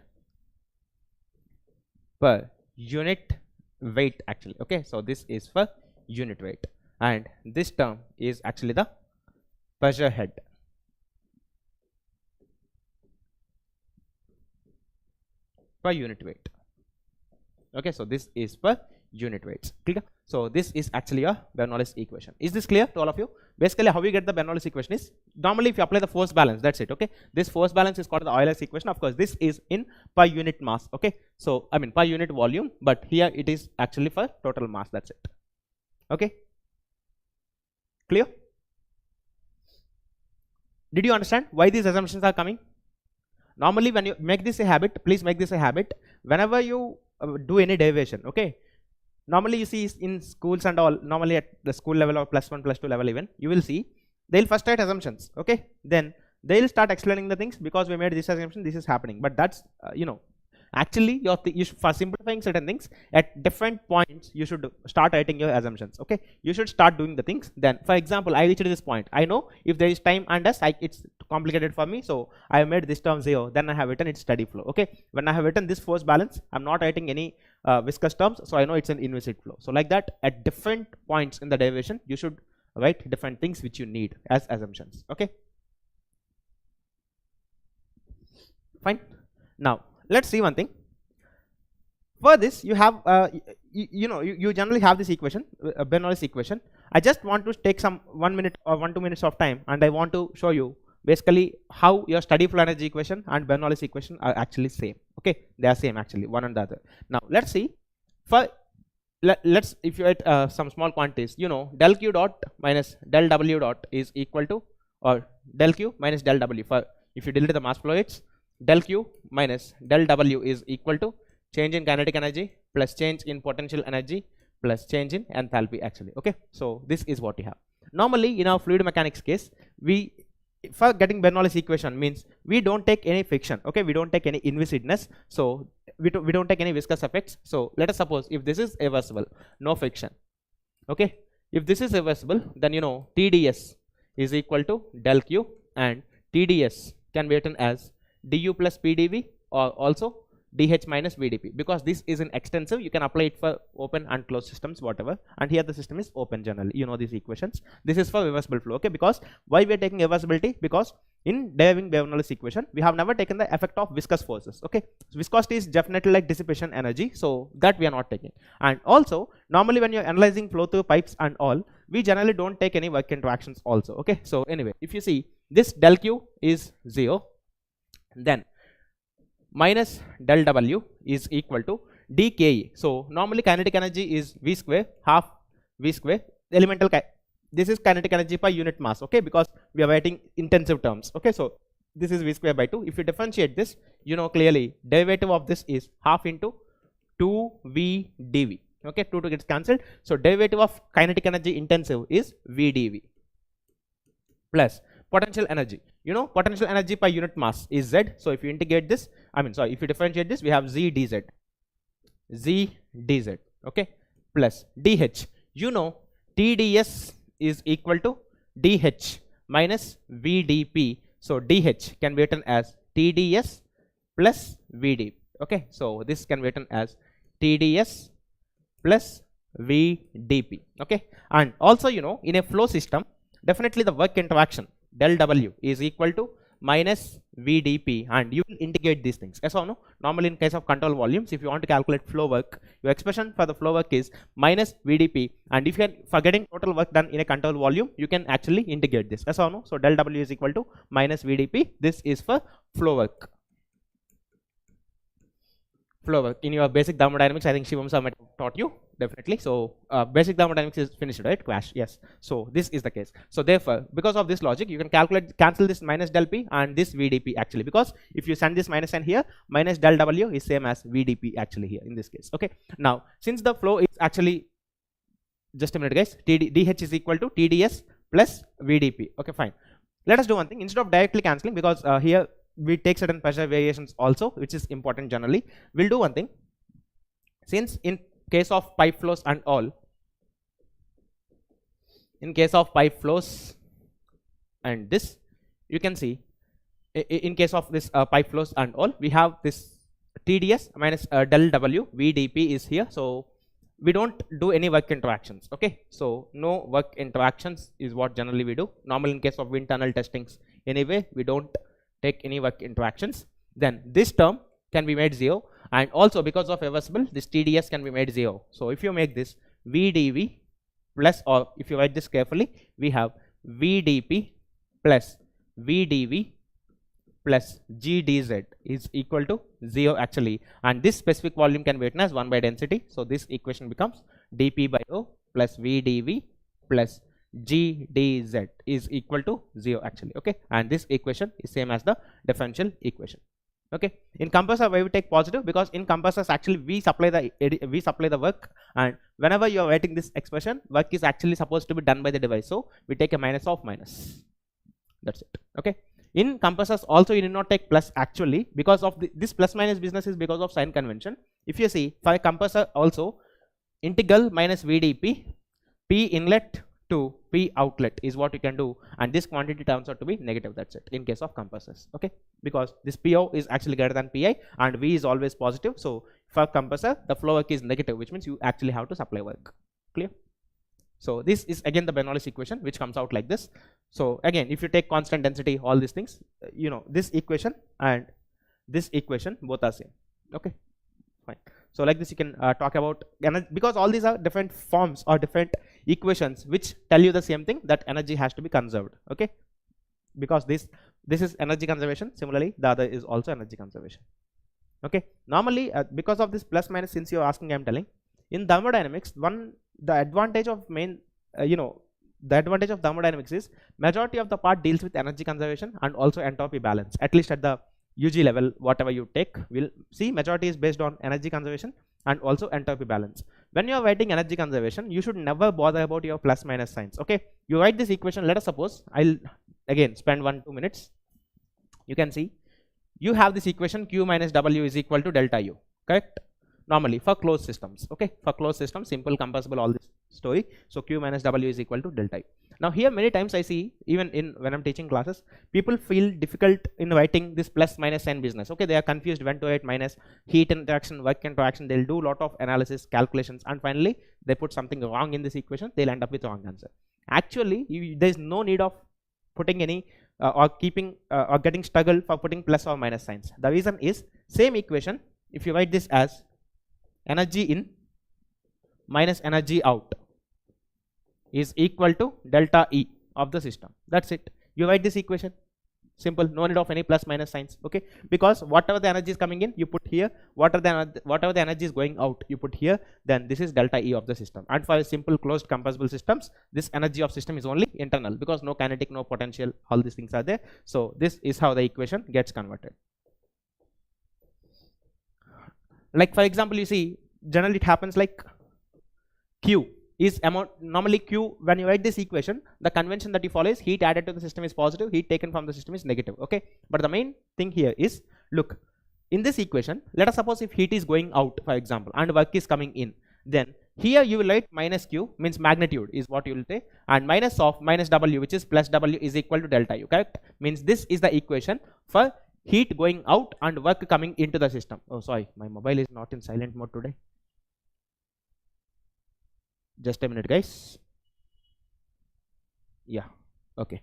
per unit weight actually. Okay, so this is for unit weight, and this term is actually the pressure head. Per unit weight. Okay, so this is per unit weights. Clear? So this is actually your Bernoulli's equation. Is this clear to all of you? Basically, how we get the Bernoulli's equation is, normally if you apply the force balance, that's it. Okay, this force balance is called the Euler's equation. Of course, this is in per unit mass. Okay, so I mean per unit volume, but here it is actually for total mass. That's it. Okay, clear? Did you understand why these assumptions are coming? Normally, when you make this a habit, please make this a habit. Whenever you do any derivation, okay, normally you see in schools and all, normally at the school level or +1, +2 level even, you will see they'll first write assumptions, okay, then they'll start explaining the things because we made this assumption, this is happening. But that's actually you should, for simplifying certain things at different points, you should start writing your assumptions. Okay, you should start doing the things. Then for example, I reached this point, I know if there is time and us, it's complicated for me, so I have made this term 0, then I have written it's steady flow. Okay, when I have written this force balance, I'm not writing any viscous terms, so I know it's an inviscid flow. So like that, at different points in the derivation, you should write different things which you need as assumptions. Okay, fine. Now let's see one thing. For this, you have you generally have this equation, Bernoulli's equation. I just want to take some 1 minute or 1-2 minutes of time, and I want to show you basically how your steady flow energy equation and Bernoulli's equation are actually same. Okay, they are same actually, one and the other. Now let's see. For let's, if you add some small quantities, del Q dot minus del W dot is equal to, or del Q minus del W. For if you delete the mass flow rates, del Q minus del W is equal to change in kinetic energy plus change in potential energy plus change in enthalpy actually. Okay, so this is what we have. Normally in our fluid mechanics case, for getting Bernoulli's equation means we don't take any friction. Okay, we don't take any inviscidness, so we don't take any viscous effects. So let us suppose if this is reversible, no friction. Okay, if this is reversible, then TdS is equal to del Q, and TdS can be written as du plus PdV, or also dH minus VdP. Because this is an extensive, you can apply it for open and closed systems, whatever, and here the system is open generally. These equations. This is for reversible flow. Okay, because why we are taking reversibility? Because in deriving Bernoulli's equation, we have never taken the effect of viscous forces. Okay, so viscosity is definitely like dissipation energy, so that we are not taking. And also normally when you are analyzing flow through pipes and all, we generally don't take any work interactions also. Okay, so anyway, if you see this del Q is 0, then minus del W is equal to dKE. So normally kinetic energy is V square, half V square, elemental this is kinetic energy per unit mass. Okay, because we are writing intensive terms. Okay, so this is V square by 2. If you differentiate this, clearly derivative of this is half into 2V dV. Okay, 2 gets cancelled, so derivative of kinetic energy intensive is VdV plus potential energy. Potential energy per unit mass is Z. So if you integrate this, if you differentiate this, we have Z dZ. Okay, plus dH. TdS is equal to dH minus VdP. So dH can be written as TdS plus VdP. Okay, so this can be written as TdS plus VdP. Okay, and also in a flow system, definitely the work interaction del W is equal to minus VdP, and you will integrate these things. Yes or no? Normally in case of control volumes, if you want to calculate flow work, your expression for the flow work is minus VdP, and if you are forgetting total work done in a control volume, you can actually integrate this. Yes or no? So del W is equal to minus VdP. This is for flow work. In your basic thermodynamics, I think Shivam sir might have taught you, definitely. So basic thermodynamics is finished, right? Crash, yes. So this is the case. So therefore, because of this logic, you can cancel this minus del P and this VdP actually, because if you send this minus sign here, minus del W is same as VdP actually here in this case. Okay, now since the flow is actually, just a minute guys, dH is equal to TdS plus VdP. Okay, fine. Let us do one thing. Instead of directly cancelling, because here we take certain pressure variations also, which is important generally, we'll do one thing. Since in case of pipe flows and all, in case of pipe flows and this, you can see in case of this pipe flows and all, we have this TdS minus del W, VdP is here, so we don't do any work interactions. Okay, so no work interactions is what generally we do. Normally in case of wind tunnel testings, anyway, we don't take any work interactions. Then this term can be made 0, and also because of reversible, this TdS can be made 0. So if you make this VdV plus, or if you write this carefully, we have VdP plus VdV plus GdZ is equal to 0 actually, and this specific volume can be written as 1 by density. So this equation becomes dP by O plus VdV plus GdZ is equal to 0 actually. Okay, and this equation is same as the differential equation. Okay, in compressor why we take positive? Because in compressors actually we supply the work, and whenever you are writing this expression, work is actually supposed to be done by the device, so we take a minus of minus. That's it. Okay, in compressors also you need not take plus actually, because of this plus minus business is because of sign convention. If you see for a compressor also, integral minus VdP, P inlet to P outlet is what you can do, and this quantity turns out to be negative. That's it in case of compressors. Okay, because this PO is actually greater than PI and V is always positive, so for compressor the flow work is negative, which means you actually have to supply work. Clear? So this is again the Bernoulli's equation, which comes out like this. So again, if you take constant density, all these things, this equation and this equation both are same. Okay, fine. So like this you can talk about energy, because all these are different forms or different equations which tell you the same thing, that energy has to be conserved. Okay, because this is energy conservation, similarly the other is also energy conservation. Okay, normally because of this plus minus, since you are asking, I am telling, in thermodynamics, the advantage of the advantage of thermodynamics is majority of the part deals with energy conservation and also entropy balance. At least at the UG level, whatever you take, we'll see majority is based on energy conservation and also entropy balance. When you are writing energy conservation, you should never bother about your plus minus signs. Okay, you write this equation. Let us suppose, I'll again spend 1-2 minutes. You can see you have this equation, Q minus W is equal to delta U, correct? Normally for closed systems. Okay, for closed systems, simple, compressible, all this story. So Q minus W is equal to delta U. Now here many times I see, even when I'm teaching classes, people feel difficult in writing this plus minus sign business. Okay, they are confused when to write minus, heat interaction, work interaction. They'll do a lot of analysis, calculations, and finally they put something wrong in this equation. They'll end up with wrong answer. Actually, there's no need of putting any or getting struggle for putting plus or minus signs. The reason is, same equation, if you write this as energy in minus energy out is equal to delta E of the system. That's it. You write this equation. Simple, no need of any plus minus signs. Okay, because whatever the energy is coming in, you put here. Whatever the energy is going out, you put here. Then this is delta E of the system. And for simple closed compressible systems, this energy of system is only internal, because no kinetic, no potential, all these things are there. So this is how the equation gets converted. Like for example, you see, generally it happens like Q is amount. Normally Q, when you write this equation, the convention that you follow is heat added to the system is positive, heat taken from the system is negative. Okay, but the main thing here is, look, in this equation, let us suppose if heat is going out, for example, and work is coming in, then here you will write minus Q, means magnitude is what you will say, and minus of minus W, which is plus W, is equal to delta U, correct? Means this is the equation for heat going out and work coming into the system. Oh, sorry, my mobile is not in silent mode today. Just a minute, guys. Yeah, okay.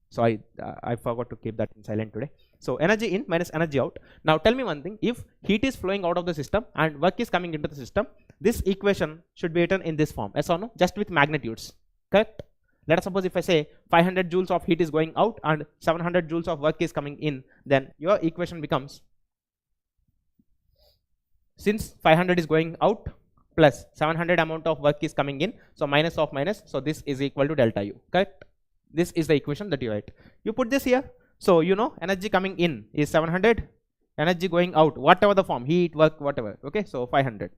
So I forgot to keep that in silent today. So energy in minus energy out. Now tell me one thing, if heat is flowing out of the system and work is coming into the system, this equation should be written in this form, yes or no? Just with magnitudes, correct? Let us suppose if I say 500 joules of heat is going out and 700 joules of work is coming in, then your equation becomes, since 500 is going out plus 700 amount of work is coming in, so minus of minus, so this is equal to delta U, correct? This is the equation that you write. You put this here, so you know energy coming in is 700, energy going out, whatever the form, heat, work, whatever. Okay, so 500.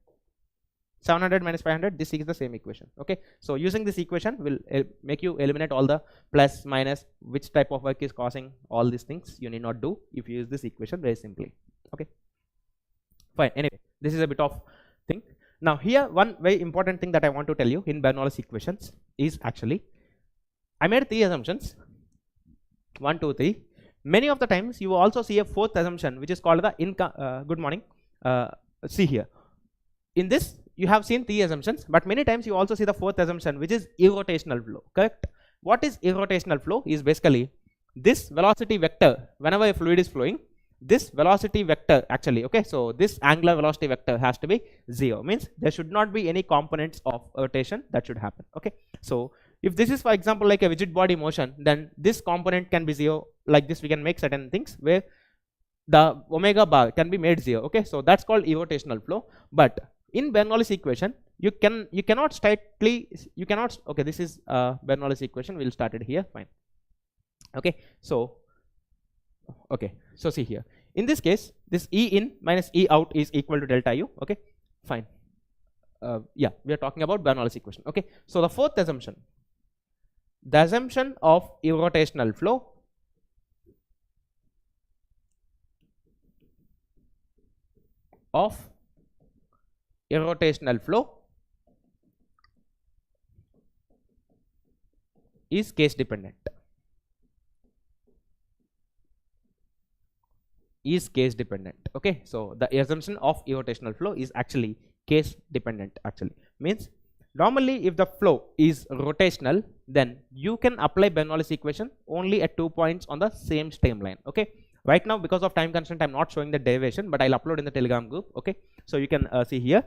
700 minus 500, this is the same equation. Okay, so using this equation will make you eliminate all the plus, minus, which type of work is causing, all these things you need not do if you use this equation very simply. Okay, fine. Anyway, this is a bit of thing. Now here one very important thing that I want to tell you in Bernoulli's equations is, actually I made 3 assumptions, 1, 2, 3. Many of the times you will also see a 4th assumption, which is called the good morning. See here, in this you have seen 3 assumptions, but many times you also see the 4th assumption, which is irrotational flow, correct? What is irrotational flow? Is basically this velocity vector, whenever a fluid is flowing, this velocity vector actually, okay, so this angular velocity vector has to be 0, means there should not be any components of rotation that should happen. Okay, so if this is for example like a rigid body motion, then this component can be 0. Like this we can make certain things where the omega bar can be made 0. Okay, so that's called irrotational flow. But in Bernoulli's equation, you cannot strictly, okay, this is Bernoulli's equation, we'll start it here, fine. Okay, so see here, in this case this E in minus E out is equal to delta U. Okay, fine. Yeah, we are talking about Bernoulli's equation. Okay, so the 4th assumption, the assumption of irrotational flow is case dependent. Okay, so the assumption of irrotational flow is actually case dependent. Actually means normally if the flow is rotational, then you can apply Bernoulli's equation only at 2 points on the same streamline. Okay, Right now, because of time constraint, I'm not showing the derivation, but I'll upload in the Telegram group. Okay, so you can see here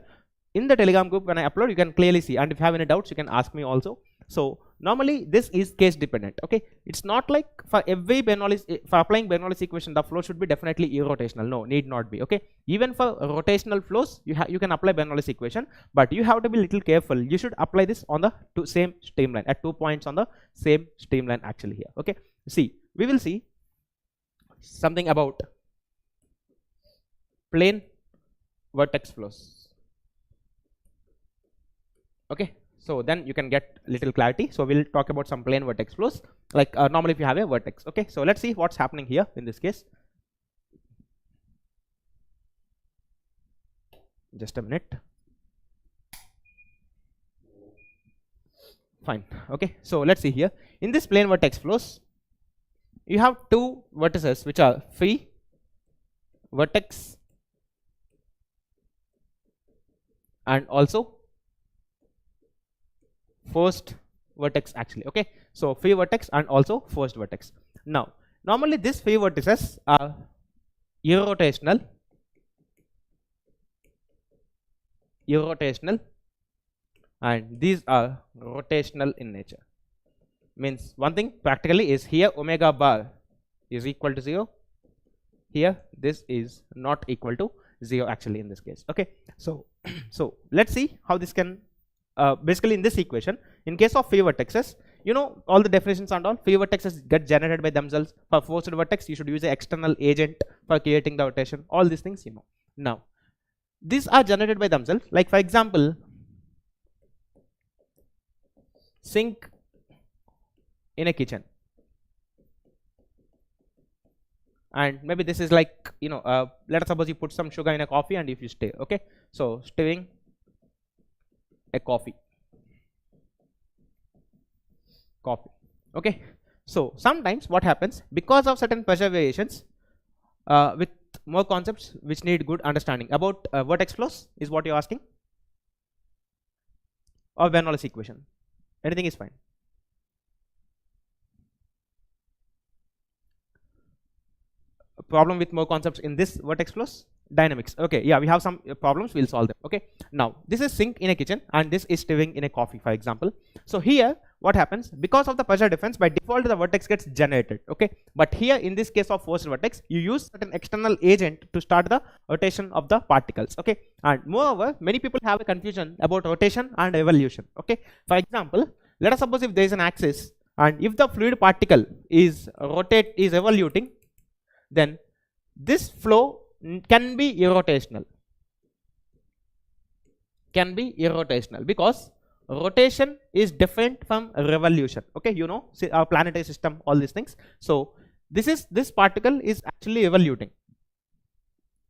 in the Telegram group. When I upload, you can clearly see, and if you have any doubts, you can ask me also. So normally this is case dependent. Okay, it's not like for every Bernoulli's, for applying Bernoulli's equation the flow should be definitely irrotational. No, need not be. Okay, even for rotational flows you can apply Bernoulli's equation, but you have to be little careful. You should apply this on the same streamline at 2 points on the same streamline actually here. Okay, see, we will see something about plane vertex flows. Okay, so then you can get little clarity. So we'll talk about some plane vertex flows, like normally if you have a vertex. Okay, so let's see what's happening here in this case. Just a minute. Fine. Okay, so let's see here in this plane vertex flows, you have two vertices which are free vertex and also forced vertex actually. Okay, so free vertex and also forced vertex. Now normally these free vertices are irrotational, and these are rotational in nature. Means one thing practically is here omega bar is equal to 0, here this is not equal to 0 actually in this case. Okay, so let's see how this can basically in this equation, in case of free vertexes, you know all the definitions and all. Free vertexes get generated by themselves. For forced vertex you should use an external agent for creating the rotation, all these things you know. Now these are generated by themselves, like for example sink in a kitchen, and maybe this is like, you know, let us suppose you put some sugar in a coffee and if you stir. Okay, so stirring a coffee. Okay, so sometimes what happens, because of certain pressure variations, with more concepts which need good understanding about vertex flows is what you're asking, or Bernoulli's equation, anything is fine. A problem with more concepts in this vertex flows? Dynamics. Okay, yeah, we have some problems, we'll solve them. Okay, now this is sink in a kitchen and this is stirring in a coffee, for example. So here what happens, because of the pressure difference, by default the vertex gets generated. Okay, but here in this case of forced vertex, you use certain external agent to start the rotation of the particles. Okay, and moreover many people have a confusion about rotation and evolution. Okay, for example, let us suppose if there is an axis and if the fluid particle is evoluting, then this flow can be irrotational, because rotation is different from revolution. Okay, you know, our planetary system, all these things. So this particle is actually evoluting.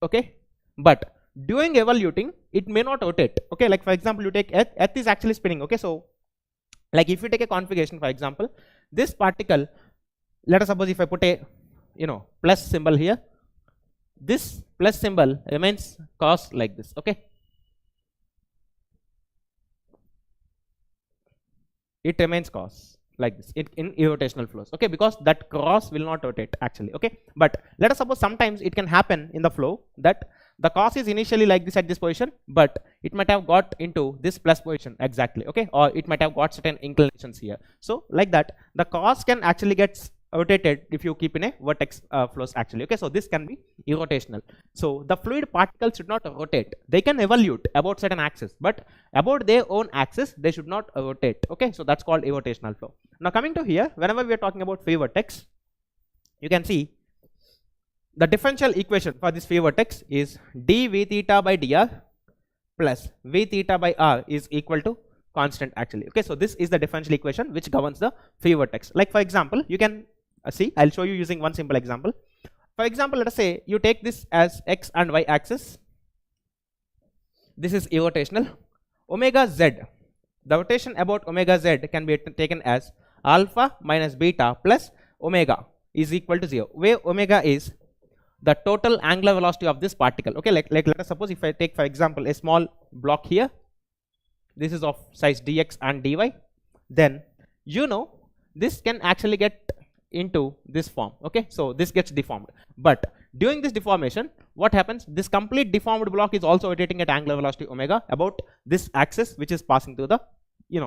Okay, but during evoluting it may not rotate. Okay, like for example you take earth is actually spinning. Okay, so like if you take a configuration, for example this particle, let us suppose if I put a, you know, plus symbol here, this plus symbol remains cos like this. Okay, it remains cos like this in irrotational flows. Okay, because that cross will not rotate actually. Okay, but let us suppose sometimes it can happen in the flow that the cos is initially like this at this position, but it might have got into this plus position exactly. Okay, or it might have got certain inclinations here. So like that the cos can actually get rotated if you keep in a vertex flows actually. Okay, so this can be irrotational. So the fluid particles should not rotate, they can evolute about certain axis, but about their own axis they should not rotate. Okay, so that's called irrotational flow. Now coming to here, whenever we are talking about free vertex, you can see the differential equation for this free vertex is dv theta by dr plus v theta by r is equal to constant actually. Okay, so this is the differential equation which governs the free vertex. Like for example you can see, I'll show you using one simple example. For example, let us say you take this as x and y axis, this is irrotational. Omega z, the rotation about omega z can be taken as alpha minus beta plus omega is equal to 0, where omega is the total angular velocity of this particle. Okay, like let us suppose if I take for example a small block here, this is of size dx and dy, then you know this can actually get into this form. Okay, so this gets deformed, but during this deformation, what happens? This complete deformed block is also rotating at angular velocity omega about this axis, which is passing through the,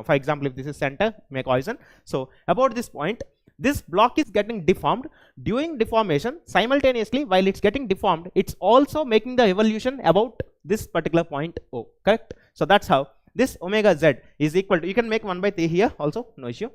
for example, if this is center, 𝐂𝐸𝐴. So about this point, this block is getting deformed. During deformation, simultaneously, while it's getting deformed, it's also making the revolution about this particular point O, correct? So that's how this omega z is equal to, you can make 1 by 3 here also, no issue.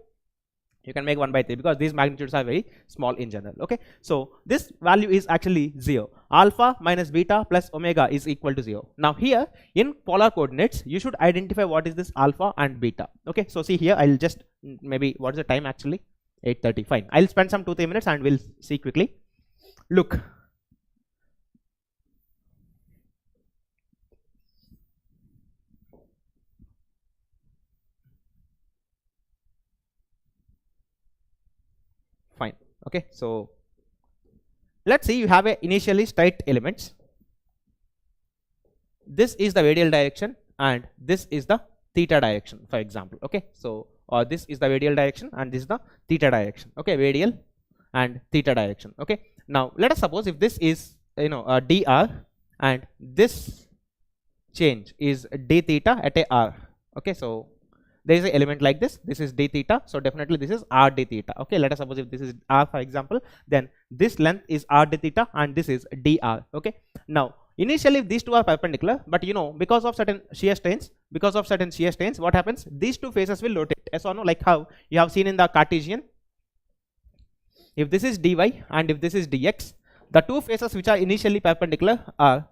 You can make 1 by 3 because these magnitudes are very small in general. Okay, so this value is actually 0. Alpha minus beta plus omega is equal to 0. Now here in polar coordinates, you should identify what is this alpha and beta. Okay, so see here, I'll just maybe, what is the time actually? 8:30. Fine, I'll spend some 2-3 minutes and we'll see quickly. Look, fine. Okay, so let's see, you have a initially straight elements. This is the radial direction and this is the theta direction, for example. Okay, so this is the radial direction and this is the theta direction. Okay, radial and theta direction. Okay, now let us suppose if this is dr and this change is d theta at a r. Okay, so there is an element like this. This is d theta, so definitely this is r d theta. Okay, let us suppose if this is r, for example, then this length is r d theta and this is dr. Okay, now initially these two are perpendicular, but because of certain shear strains, what happens? These two faces will rotate, as or no, like how you have seen in the Cartesian. If this is dy and if this is dx, the two faces which are initially perpendicular are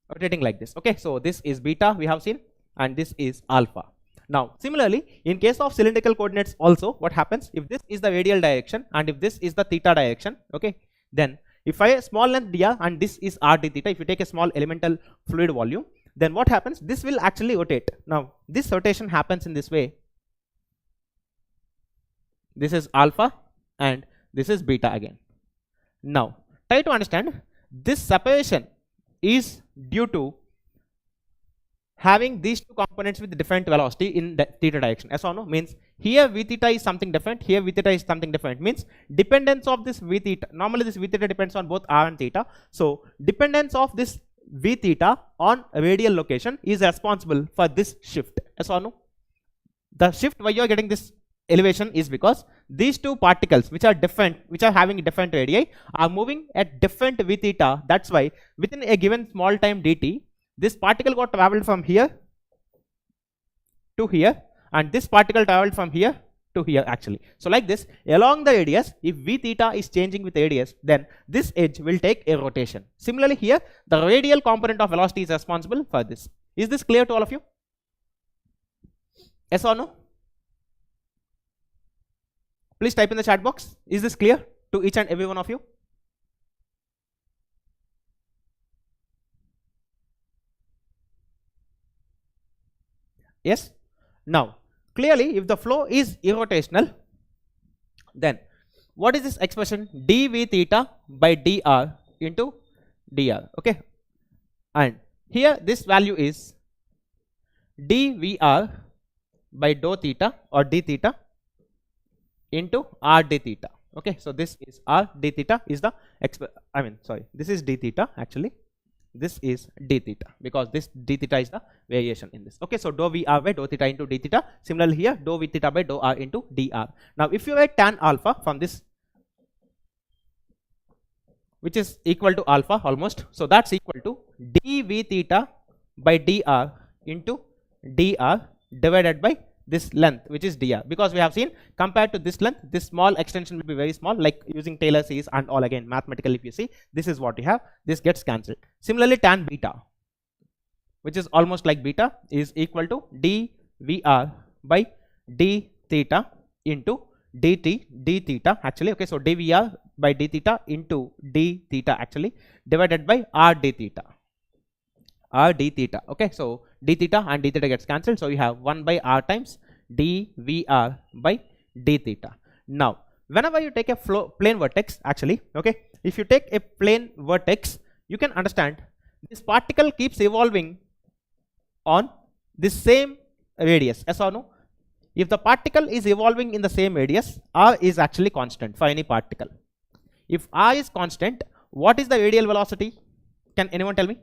rotating like this. Okay, so this is beta we have seen and this is alpha. Now similarly, in case of cylindrical coordinates also, what happens? If this is the radial direction and if this is the theta direction, okay, then if I have a small length dr and this is r d theta, if you take a small elemental fluid volume, then what happens? This will actually rotate. Now this rotation happens in this way. This is alpha and this is beta again. Now try to understand, this separation is due to having these two components with different velocity in the theta direction. As or no, means here v theta is something different, here v theta is something different, means dependence of this v theta. Normally this v theta depends on both r and theta, so dependence of this v theta on radial location is responsible for this shift. As or no, the shift why you are getting this elevation is because these two particles which are different, which are having different radii, are moving at different v theta. That's why within a given small time dt, this particle got traveled from here to here and this particle traveled from here to here actually. So like this, along the radius, if v theta is changing with radius, then this edge will take a rotation. Similarly here, the radial component of velocity is responsible for this. Is this clear to all of you? Yes or no? Please type in the chat box. Is this clear to each and every one of you? Yes. Now clearly, if the flow is irrotational, then what is this expression? dv theta by dr into dr. Okay, and here this value is dvr by dou theta or d theta into r d theta. Okay, so this is r d theta is the this is d theta actually. This is d theta because this d theta is the variation in this. Okay, so dou vr by dou theta into d theta. Similarly here, dou v theta by dou r into dr. Now if you write tan alpha from this, which is equal to alpha almost, so that's equal to dv theta by dr into dr divided by this length, which is dr, because we have seen compared to this length, this small extension will be very small, like using Taylor series and all. Again, mathematically if you see, this is what you have, this gets cancelled. Similarly tan beta, which is almost like beta, is equal to dvr by d theta into d theta actually. Okay, so dvr by d theta into d theta actually divided by r d theta. Okay, so d theta and d theta gets cancelled, so you have 1 by r times dvr by d theta. Now whenever you take a plane vertex actually, okay, if you take a plane vertex, you can understand this particle keeps evolving on this same radius. Yes or no? if the particle is evolving in the same radius, r is actually constant for any particle. If r is constant, what is the radial velocity? Can anyone tell me?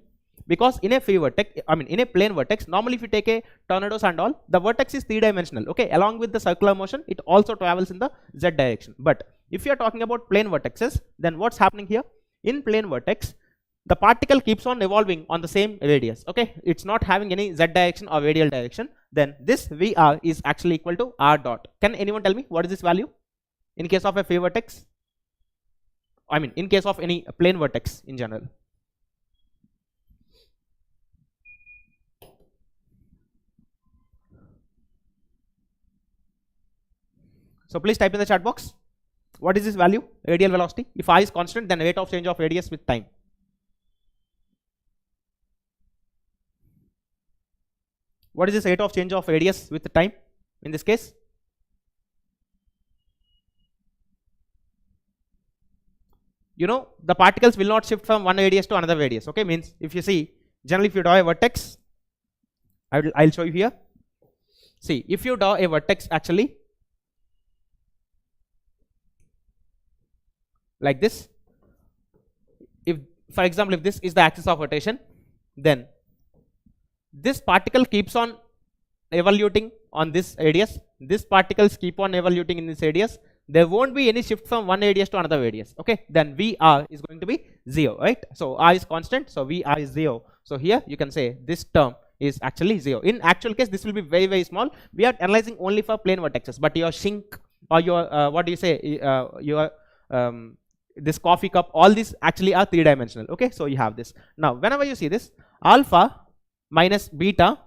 Because in a free vertex, in a plane vertex, normally if you take a tornadoes and all, the vertex is 3-dimensional. Okay, along with the circular motion, it also travels in the z direction. But if you are talking about plane vertexes, then what's happening here? In plane vertex, the particle keeps on evolving on the same radius. Okay, it's not having any z direction or radial direction. Then this Vr is actually equal to r dot. Can anyone tell me what is this value in case of a free vertex? In case of any plane vertex in general. So please type in the chat box. What is this value? Radial velocity. If r is constant, then rate of change of radius with time. What is this rate of change of radius with the time in this case? You know, the particles will not shift from one radius to another radius. Okay, means if you see, generally if you draw a vertex, I'll show you here. See, if you draw a vertex actually like this, if for example if this is the axis of rotation, then this particle keeps on evoluting on this radius, this particles keep on evoluting in this radius, there won't be any shift from one radius to another radius. Okay, then Vr is going to be 0, right? So r is constant, so Vr is 0. So here you can say this term is actually 0. In actual case, this will be very, very small. We are analyzing only for plane vertexes, but your sink or your what do you say, your this coffee cup, all these actually are 3-dimensional. Okay, so you have this. Now whenever you see this, alpha minus beta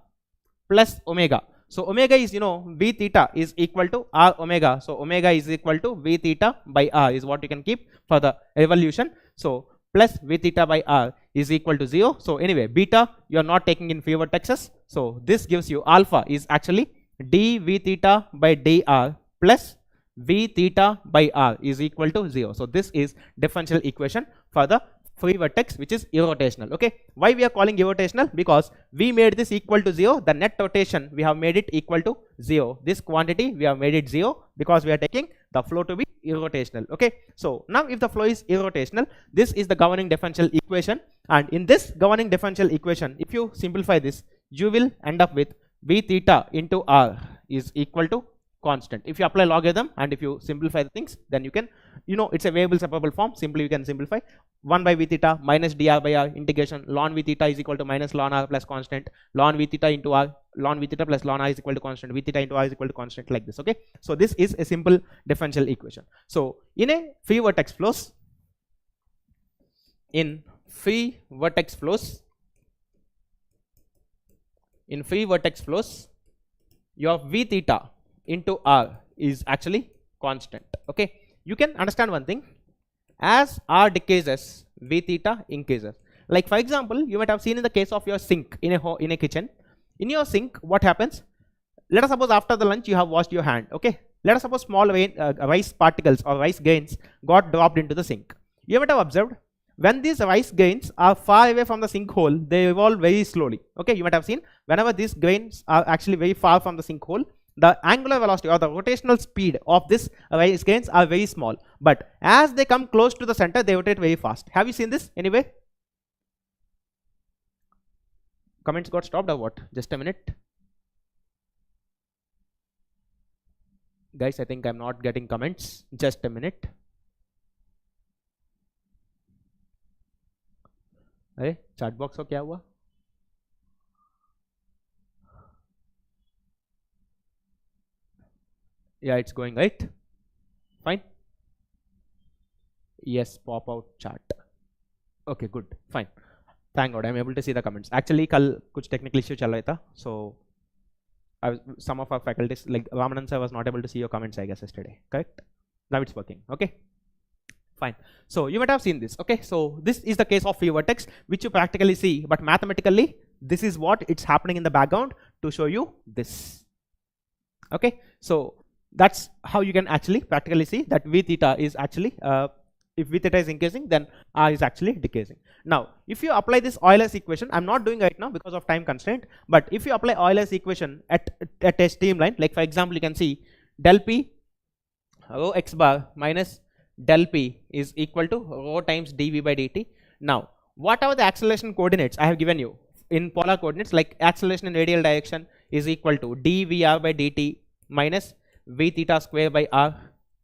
plus omega. So omega is, you know, v theta is equal to r omega. So omega is equal to v theta by r is what you can keep for the evolution. So plus v theta by r is equal to 0. So anyway, beta you are not taking in free vertexes. So this gives you alpha is actually d v theta by dr plus v theta by r is equal to 0. So this is differential equation for the free vertex which is irrotational. Okay, why we are calling irrotational? Because we made this equal to 0, the net rotation we have made it equal to 0, this quantity we have made it 0 because we are taking the flow to be irrotational. Okay, so now if the flow is irrotational, this is the governing differential equation, and in this governing differential equation, if you simplify this, you will end up with v theta into r is equal to constant. If you apply logarithm and if you simplify the things, then you can, you know, it's a variable separable form. Simply you can simplify 1 by v theta minus dr by r integration ln v theta is equal to minus ln r plus constant ln v theta into r ln v theta plus ln r is equal to constant, v theta into r is equal to constant, like this. Okay, so this is a simple differential equation. So in a free vertex flows, your v theta into r is actually constant. Okay, you can understand one thing, as r decreases, v theta increases. Like for example, you might have seen in the case of your sink in a kitchen. In your sink, what happens? Let us suppose after the lunch you have washed your hand. Okay, let us suppose small rice particles or rice grains got dropped into the sink. You might have observed, when these rice grains are far away from the sink hole, they evolve very slowly. Okay, you might have seen whenever these grains are actually very far from the sink hole, the angular velocity or the rotational speed of this rice grains are very small, but as they come close to the center, they rotate very fast. Have you seen this anyway? Comments got stopped or what? Just a minute. Guys, I think I'm not getting comments. Just a minute. अरे chat box को क्या हुआ? Yeah, it's going right. Fine. Yes, pop out chat. Okay, good. Fine. Thank God, I'm able to see the comments. Actually, कल कुछ technical issue चल रहा था, so some of our faculties like Ramanand sir was not able to see your comments, I guess, yesterday. Correct? Now it's working. Okay. Fine. So you might have seen this. Okay. So this is the case of free vertex, which you practically see, but mathematically, this is what it's happening in the background to show you this. Okay. So that's how you can actually practically see that v theta is actually if V theta is increasing, then R is actually decreasing. Now, if you apply this Euler's equation, I'm not doing right now because of time constraint, but if you apply Euler's equation at a streamline, like for example, you can see del P rho x bar minus del P is equal to rho times dV by dt. Now, what are the acceleration coordinates I have given you in polar coordinates? Like acceleration in radial direction is equal to dVr by dt minus V theta square by R,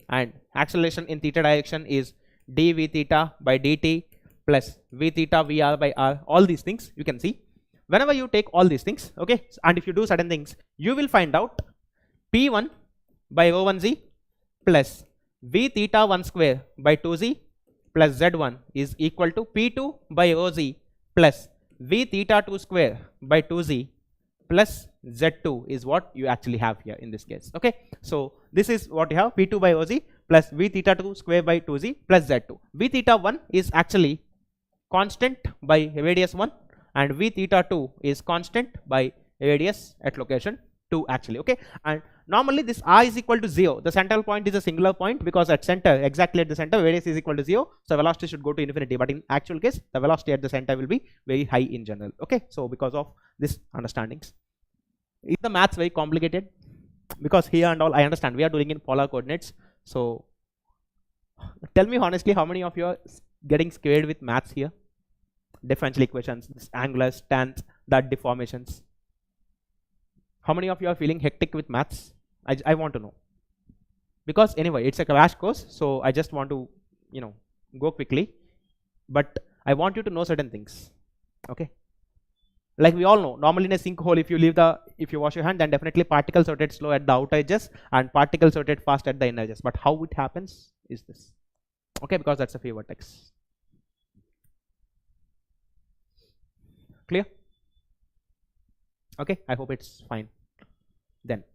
and acceleration in theta direction is dV theta by dt plus V theta Vr by R. All these things you can see. Whenever you take all these things, okay, and if you do certain things, you will find out P1 by rho 1z plus V theta 1 square by 2z plus z1 is equal to P2 by rho z plus V theta 2 square by 2z plus z2 is what you actually have here in this case. Okay, so this is what you have, P2 by rho z plus V theta 2 square by 2z plus z2. V theta 1 is actually constant by radius 1 and V theta 2 is constant by radius at location 2 actually. Okay, and normally this R is equal to 0. The central point is a singular point because at center, exactly at the center, radius is equal to 0. So velocity should go to infinity, but in actual case, the velocity at the center will be very high in general. Okay, so because of this understandings. Is the maths very complicated? Because here and all I understand we are doing in polar coordinates. So tell me honestly, how many of you are getting scared with maths here? Differential equations, this angulars, tans, that deformations. How many of you are feeling hectic with maths? I want to know. Because anyway, it's a crash course, so I just want to, go quickly. But I want you to know certain things. Okay. Like we all know, normally in a sinkhole, if you wash your hand, then definitely particles rotate slow at the outer edges and particles rotate fast at the inner edges. But how it happens is this. Okay, because that's a free vortex. Clear? Okay, I hope it's fine. Then,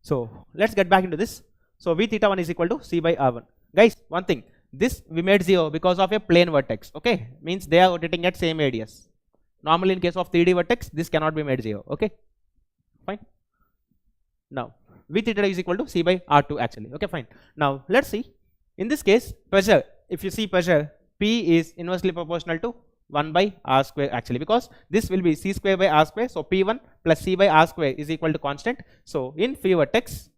so let's get back into this. So V theta 1 is equal to C by R1. Guys, one thing, this we made 0 because of a plane vertex. Okay, means they are rotating at same radius. Normally in case of 3D vertex, this cannot be made 0. Okay, fine. Now V theta is equal to C by R2 actually. Okay, fine. Now let's see. In this case, pressure, if you see pressure, P is inversely proportional to 1 by R square actually, because this will be C square by R square. So P1 plus C by R square is equal to constant. So in free vertex,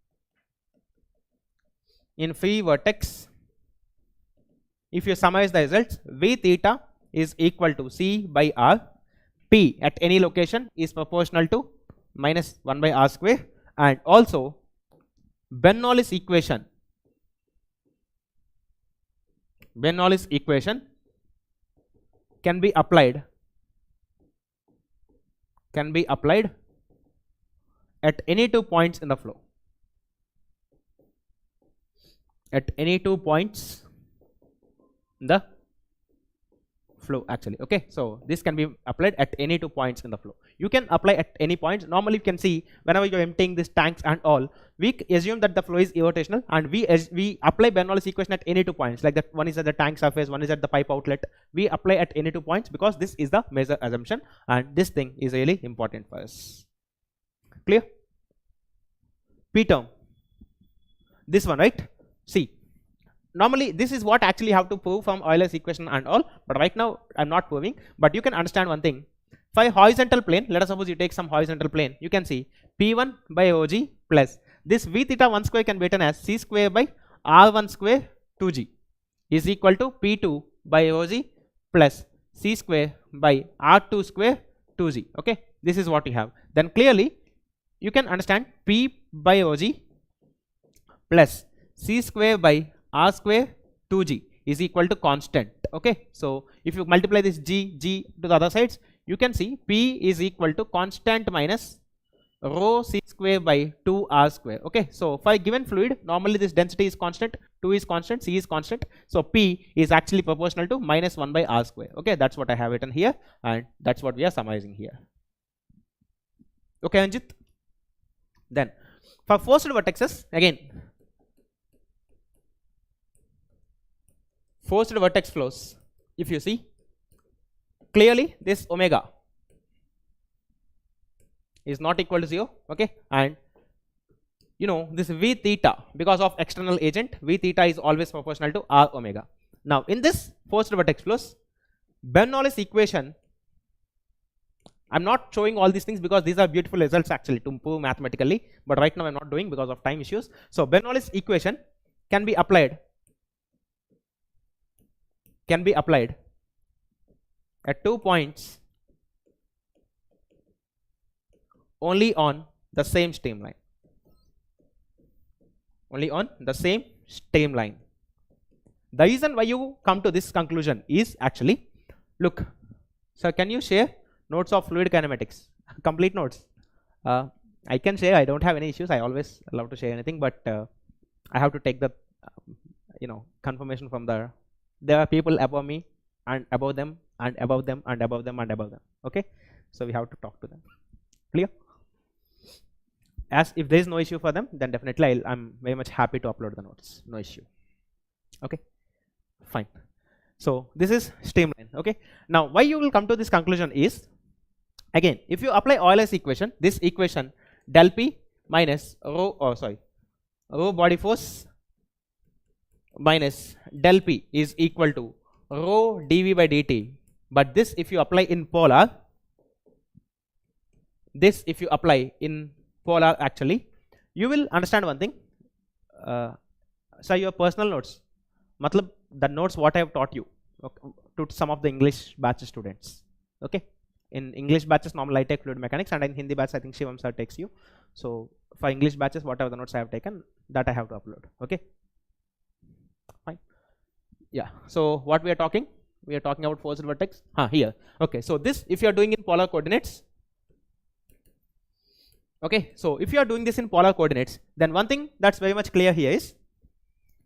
if you summarize the results, V theta is equal to C by R. P at any location is proportional to minus 1 by R square, and also Bernoulli's equation can be applied at any 2 points in the flow. At any 2 points in the flow actually. Okay, so this can be applied at any 2 points in the flow. You can apply at any point. Normally you can see whenever you're emptying these tanks and all, we assume that the flow is irrotational, and we apply Bernoulli's equation at any 2 points, like that one is at the tank surface, one is at the pipe outlet. We apply at any 2 points because this is the major assumption, and this thing is really important for us. Clear? P term, this one, right? See, normally this is what actually have to prove from Euler's equation and all, but right now I'm not proving. But you can understand one thing. For a horizontal plane, let us suppose you take some horizontal plane, you can see P1 by OG plus this V theta 1 square can be written as C square by R1 square 2G is equal to P2 by OG plus C square by R2 square 2G. Okay, this is what you have. Then clearly you can understand P by OG plus C square by R square 2G is equal to constant. Okay, so if you multiply this G to the other sides, you can see P is equal to constant minus rho C square by 2R square. Okay, so for a given fluid, normally this density is constant, 2 is constant, C is constant. So P is actually proportional to minus 1 by R square. Okay, that's what I have written here, and that's what we are summarizing here. Okay, Anjit. Then for forced vortexes, again, forced vortex flows, if you see clearly, this omega is not equal to 0. Okay, and this V theta, because of external agent, V theta is always proportional to R omega. Now in this forced vortex flows, Bernoulli's equation, I'm not showing all these things because these are beautiful results actually to prove mathematically, but right now I'm not doing because of time issues. So Bernoulli's equation can be applied at 2 points only on the same streamline. Only on the same streamline. The reason why you come to this conclusion is actually, look, sir, can you share notes of fluid kinematics? Complete notes. I can share. I don't have any issues. I always love to share anything, but I have to take the confirmation from there are people above me and above them and above them and above them and above them. Okay, so we have to talk to them. Clear? As if there is no issue for them, then definitely I'm very much happy to upload the notes. No issue. Okay, fine. So this is streamline. Okay, now why you will come to this conclusion is, again, if you apply Euler's equation, this equation del P minus rho body force minus del P is equal to rho dV by dt. But this if you apply in polar, actually, you will understand one thing. So your personal notes, matlab the notes what I have taught you, okay, to some of the English batch students. Okay, in English batches normally I take fluid mechanics, and in Hindi batch I think Shivam sir takes you. So for English batches, whatever the notes I have taken, that I have to upload. Okay, fine. Yeah, so what we are talking about forced vortex here. Okay, so this if you are doing in polar coordinates. Okay, so if you are doing this in polar coordinates, then one thing that's very much clear here is,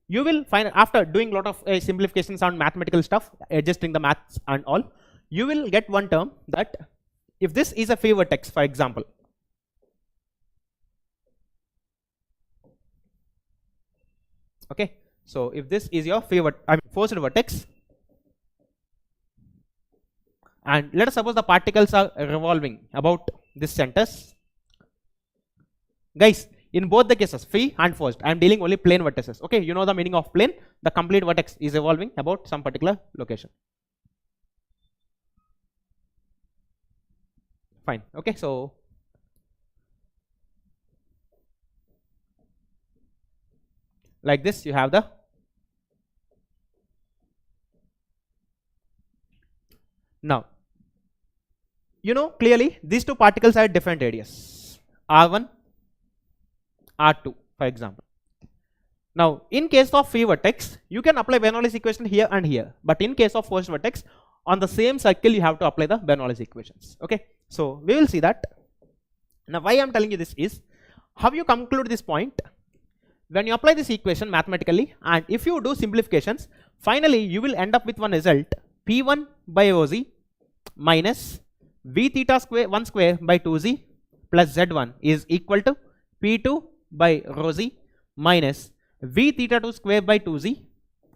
you will find after doing a lot of simplifications on mathematical stuff, adjusting the maths and all, you will get one term that if this is a free vortex, for example, okay, so if this is your forced vortex, and let us suppose the particles are revolving about this centers. Guys, in both the cases, free and forced, I am dealing only plane vortices. Okay, you know the meaning of plane. The complete vortex is revolving about some particular location. Fine. Okay, so like this, you have the now. You know clearly these two particles are at different radius, r1, r2, for example. Now in case of free vortex, you can apply Bernoulli's equation here and here, but in case of forced vortex, on the same circle you have to apply the Bernoulli's equations. Okay, so we will see that. Now why I am telling you this is, how you conclude this point when you apply this equation mathematically, and if you do simplifications, finally you will end up with one result, P1 by rho z minus V theta square 1 square by 2z plus Z1 is equal to P2 by rho z minus V theta 2 square by 2z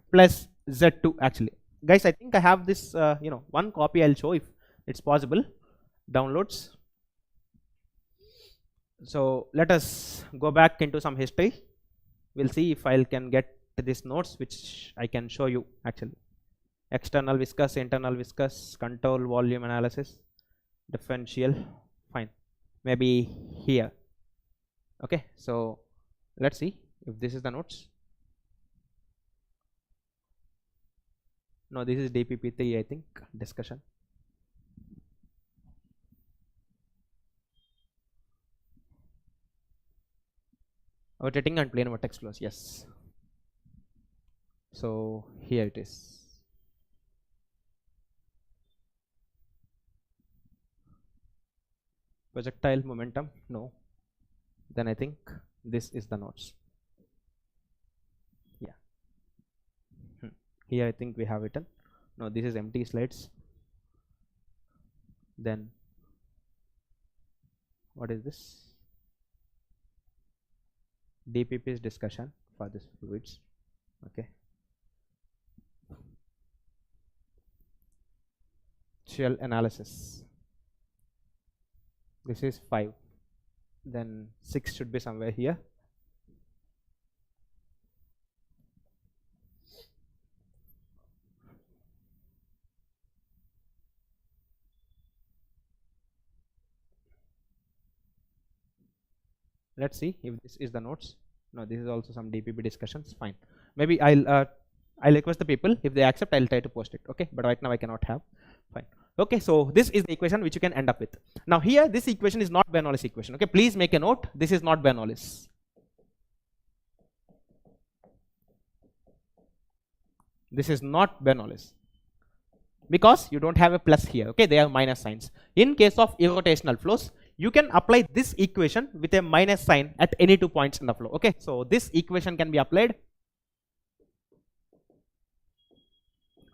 plus Z2. Actually, guys, I think I have this one copy. I'll show if it's possible. Downloads. So let us go back into some history. We'll see if I can get these notes which I can show you actually. External viscous, internal viscous, control volume analysis, differential. Fine, maybe here. Okay, so let's see if this is the notes. No, this is DPP3, I think, discussion. Rotating and plane vortex flows, yes. So here it is. Projectile momentum, no. Then I think this is the notes. Yeah. Here I think we have written. No, this is empty slides. Then what is this? DPP's discussion for this fluids. Okay. Shell analysis. This is 5. Then 6 should be somewhere here. Let's see if this is the notes. No, this is also some DPB discussions. Fine. Maybe I'll request the people, if they accept, I'll try to post it. Okay, but right now I cannot have. Fine. Okay, so this is the equation which you can end up with. Now here, this equation is not Bernoulli's equation. Okay, please make a note. This is not Bernoulli's. This is not Bernoulli's, because you don't have a plus here. Okay, they are minus signs. In case of irrotational flows, you can apply this equation with a minus sign at any 2 points in the flow. Okay, so this equation can be applied.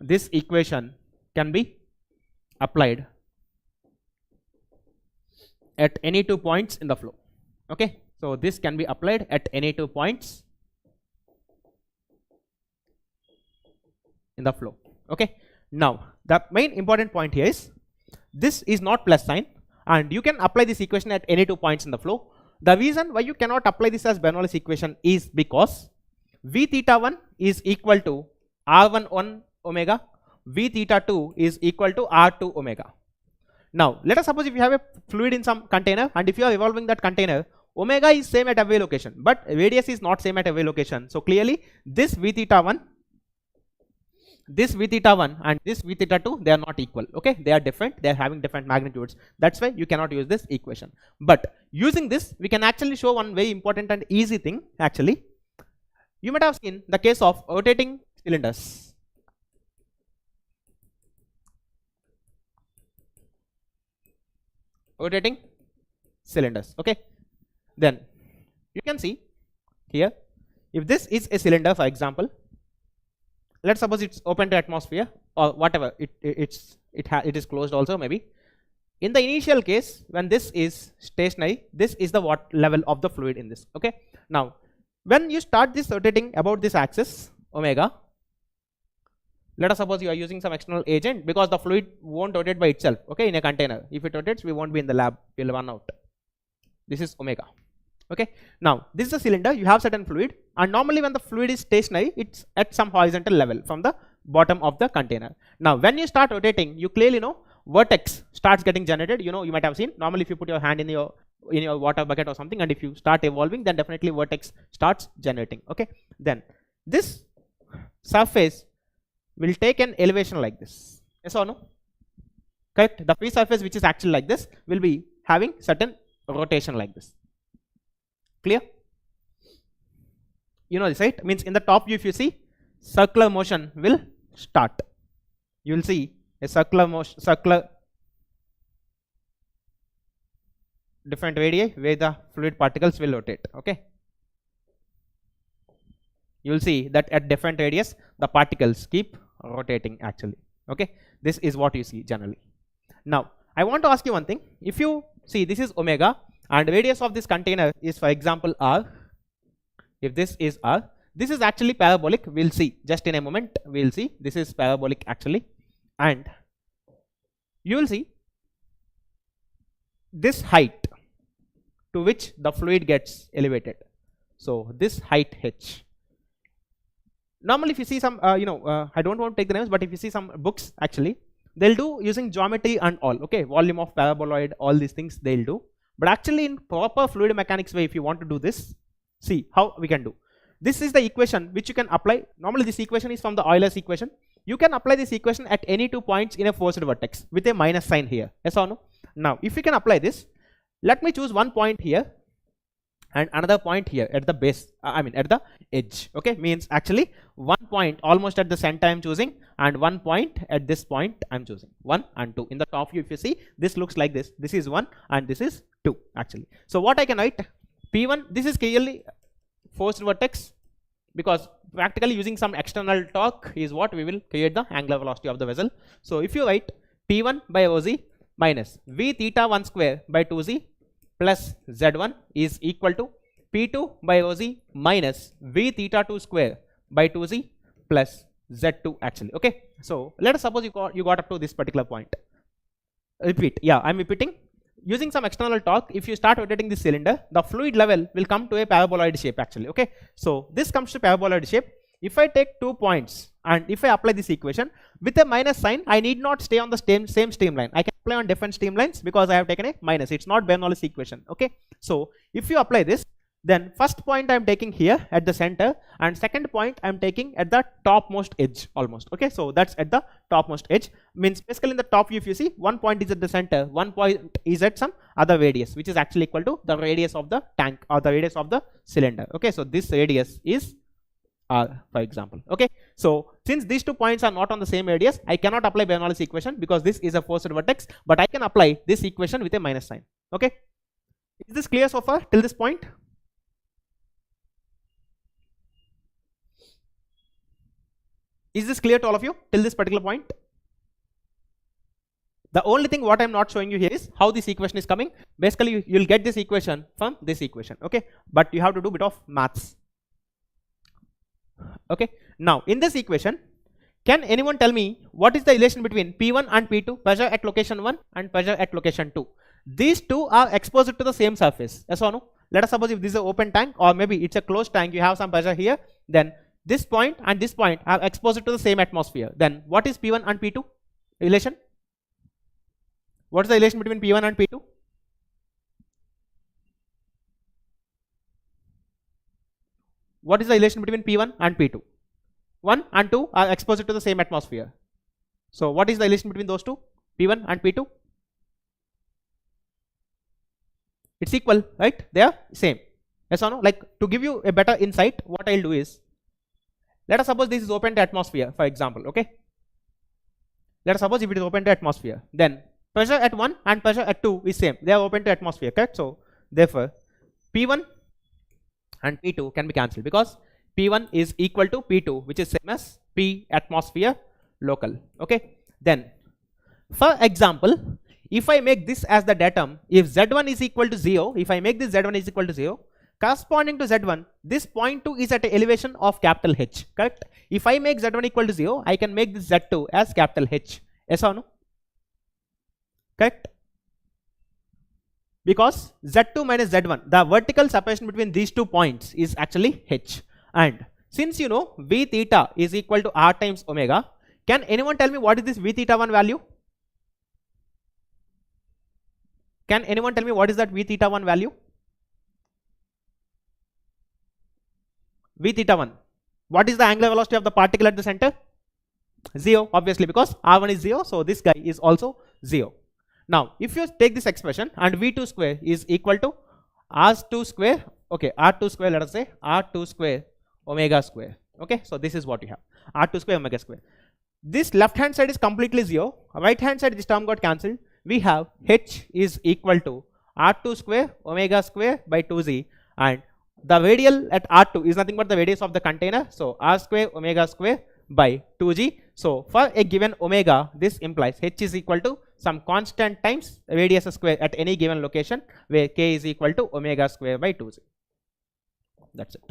This equation can be applied at any 2 points in the flow. Okay, so this can be applied at any 2 points in the flow. Okay, now the main important point here is this is not plus sign, and you can apply this equation at any 2 points in the flow. The reason why you cannot apply this as Bernoulli's equation is because V theta 1 is equal to R11 omega, V theta 2 is equal to R2 omega. Now let us suppose if you have a fluid in some container, and if you are evolving that container, omega is same at every location, but radius is not same at every location. So clearly this V theta 1, this V theta 1 and this V theta 2, they are not equal. Okay, they are different, they are having different magnitudes. That's why you cannot use this equation. But using this, we can actually show one very important and easy thing. Actually, you might have seen the case of rotating cylinders. Rotating cylinders. Okay, then you can see here, if this is a cylinder, for example, let's suppose it's open to atmosphere or whatever, it is closed also maybe. In the initial case, when this is stationary, this is the level of the fluid in this. Okay, now when you start this rotating about this axis omega, let us suppose you are using some external agent, because the fluid won't rotate by itself. Okay, in a container, if it rotates, we won't be in the lab, we'll run out. This is omega. Okay, now this is a cylinder, you have certain fluid, and normally when the fluid is stationary, it's at some horizontal level from the bottom of the container. Now when you start rotating, you clearly know vortex starts getting generated. You know, you might have seen, normally if you put your hand in your water bucket or something, and if you start evolving, then definitely vortex starts generating. Okay, then this surface will take an elevation like this. Yes or no? Correct. The free surface, which is actually like this, will be having certain rotation like this. Clear? You know this, right? Means in the top view, if you see, circular motion will start. You will see a circular motion, different radii where the fluid particles will rotate. Okay, you will see that at different radius the particles keep rotating actually. Okay, this is what you see generally. Now I want to ask you one thing. If you see, this is omega and radius of this container is, for example, r. If this is r, this is actually parabolic. We'll see just in a moment. We'll see this is parabolic actually, and you will see this height to which the fluid gets elevated. So this height h. Normally if you see some I don't want to take the names, but if you see some books, actually they'll do using geometry and all. Okay, volume of paraboloid, all these things they'll do. But actually in proper fluid mechanics way, if you want to do this, see how we can do. This is the equation which you can apply. Normally this equation is from the Euler's equation. You can apply this equation at any 2 points in a forced vortex with a minus sign here. Yes or no? Now if you can apply this, let me choose one point here and another point here at the base, at the edge. Okay, means actually 1 point almost at the center I'm choosing, and 1 point at this point I'm choosing. 1 and 2. In the top view, if you see, this looks like this. This is 1 and this is 2 actually. So what I can write, P1, this is clearly forced vortex, because practically using some external torque is what we will create the angular velocity of the vessel. So if you write P1 by OZ minus V theta 1 square by 2Z plus Z1 is equal to P2 by OZ minus V theta 2 square by 2Z plus Z2 actually. Okay, so let us suppose you got up to this particular point. Repeat. Yeah, I'm repeating. Using some external torque, if you start rotating this cylinder, the fluid level will come to a paraboloid shape actually. Okay, so this comes to paraboloid shape. if I take 2 points and if I apply this equation with a minus sign, I need not stay on the same streamline. I can apply on different streamlines because I have taken a minus. It's not Bernoulli's equation. Okay, so if you apply this, then first point I'm taking here at the center, and second point I'm taking at the topmost edge almost. Okay, so that's at the topmost edge, means basically in the top view, if you see, one point is at the center, one point is at some other radius, which is actually equal to the radius of the tank or the radius of the cylinder. Okay, so this radius is R, for example. Okay, so since these 2 points are not on the same radius, I cannot apply Bernoulli's equation because this is a forced vertex, but I can apply this equation with a minus sign. Okay, is this clear so far till this point? Is this clear to all of you till this particular point? The only thing what I'm not showing you here is how this equation is coming. Basically, you'll get this equation from this equation. Okay, but you have to do a bit of maths. Okay, now in this equation, can anyone tell me what is the relation between P1 and P2, pressure at location 1 and pressure at location 2? These two are exposed to the same surface. Yes or no? Let us suppose if this is an open tank, or maybe it's a closed tank, you have some pressure here, then this point and this point are exposed to the same atmosphere. Then what is P1 and P2 relation? What is the relation between P1 and P2? What is the relation between P1 and P2? 1 and 2 are exposed to the same atmosphere. So what is the relation between those two, P1 and P2? It's equal, right? They are same. Yes or no? Like, to give you a better insight, what I'll do is, let us suppose this is open to atmosphere, for example. Okay, let us suppose if it is open to atmosphere, then pressure at 1 and pressure at 2 is same. They are open to atmosphere, correct? So therefore P1 and P2 can be cancelled because P1 is equal to P2, which is same as P atmosphere local. Okay, then for example, if I make this as the datum, if Z1 is equal to 0, if I make this Z1 is equal to 0, corresponding to Z1, this point 2 is at an elevation of capital H, correct? If I make Z1 equal to 0, I can make this Z2 as capital H. Yes or no? Correct? Because Z2 minus Z1, the vertical separation between these 2 points is actually H. And since you know V theta is equal to R times omega, can anyone tell me what is this V theta 1 value? Can anyone tell me what is that V theta 1 value? V theta 1. What is the angular velocity of the particle at the center? 0, obviously, because R1 is 0, so this guy is also 0. Now, if you take this expression and V2 square is equal to R2 square, okay, R2 square, let us say R2 square omega square. Okay, so this is what you have, R2 square omega square. This left hand side is completely 0, right hand side this term got cancelled. We have H is equal to R2 square omega square by 2z, and the radial at R2 is nothing but the radius of the container, so R square omega square by 2g. So for a given omega, this implies H is equal to some constant times radius square at any given location, where k is equal to omega square by 2z. That's it.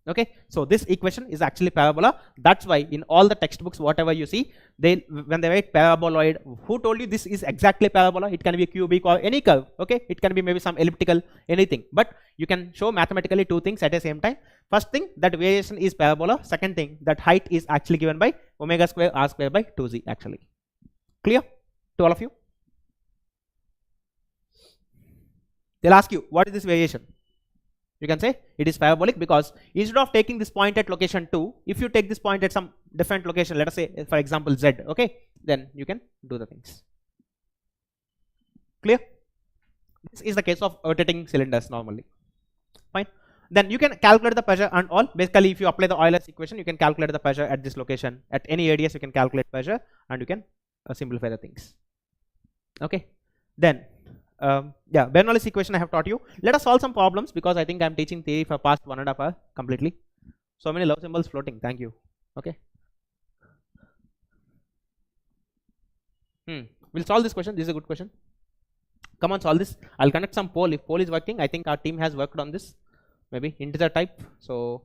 Okay, so this equation is actually parabola. That's why in all the textbooks, whatever you see, they when they write paraboloid, who told you this is exactly parabola? It can be a cubic or any curve. Okay, it can be maybe some elliptical, anything. But you can show mathematically 2 things at the same time. First thing, that variation is parabola. Second thing, that height is actually given by omega square r square by 2z actually. Clear to all of you? They'll ask you, what is this variation? You can say it is parabolic because instead of taking this point at location 2, if you take this point at some different location, let us say for example z, okay, then you can do the things. Clear? This is the case of rotating cylinders normally. Fine. Then you can calculate the pressure and all. Basically, if you apply the Euler's equation, you can calculate the pressure at this location. At any radius, you can calculate pressure and you can simplify the things. Okay. Then yeah, Bernoulli's equation I have taught you. Let us solve some problems because I think I am teaching theory for past 1.5 hours completely. So many love symbols floating. Thank you. Okay. We'll solve this question. This is a good question. Come on, solve this. I'll connect some poll. If poll is working, I think our team has worked on this. Maybe integer type. So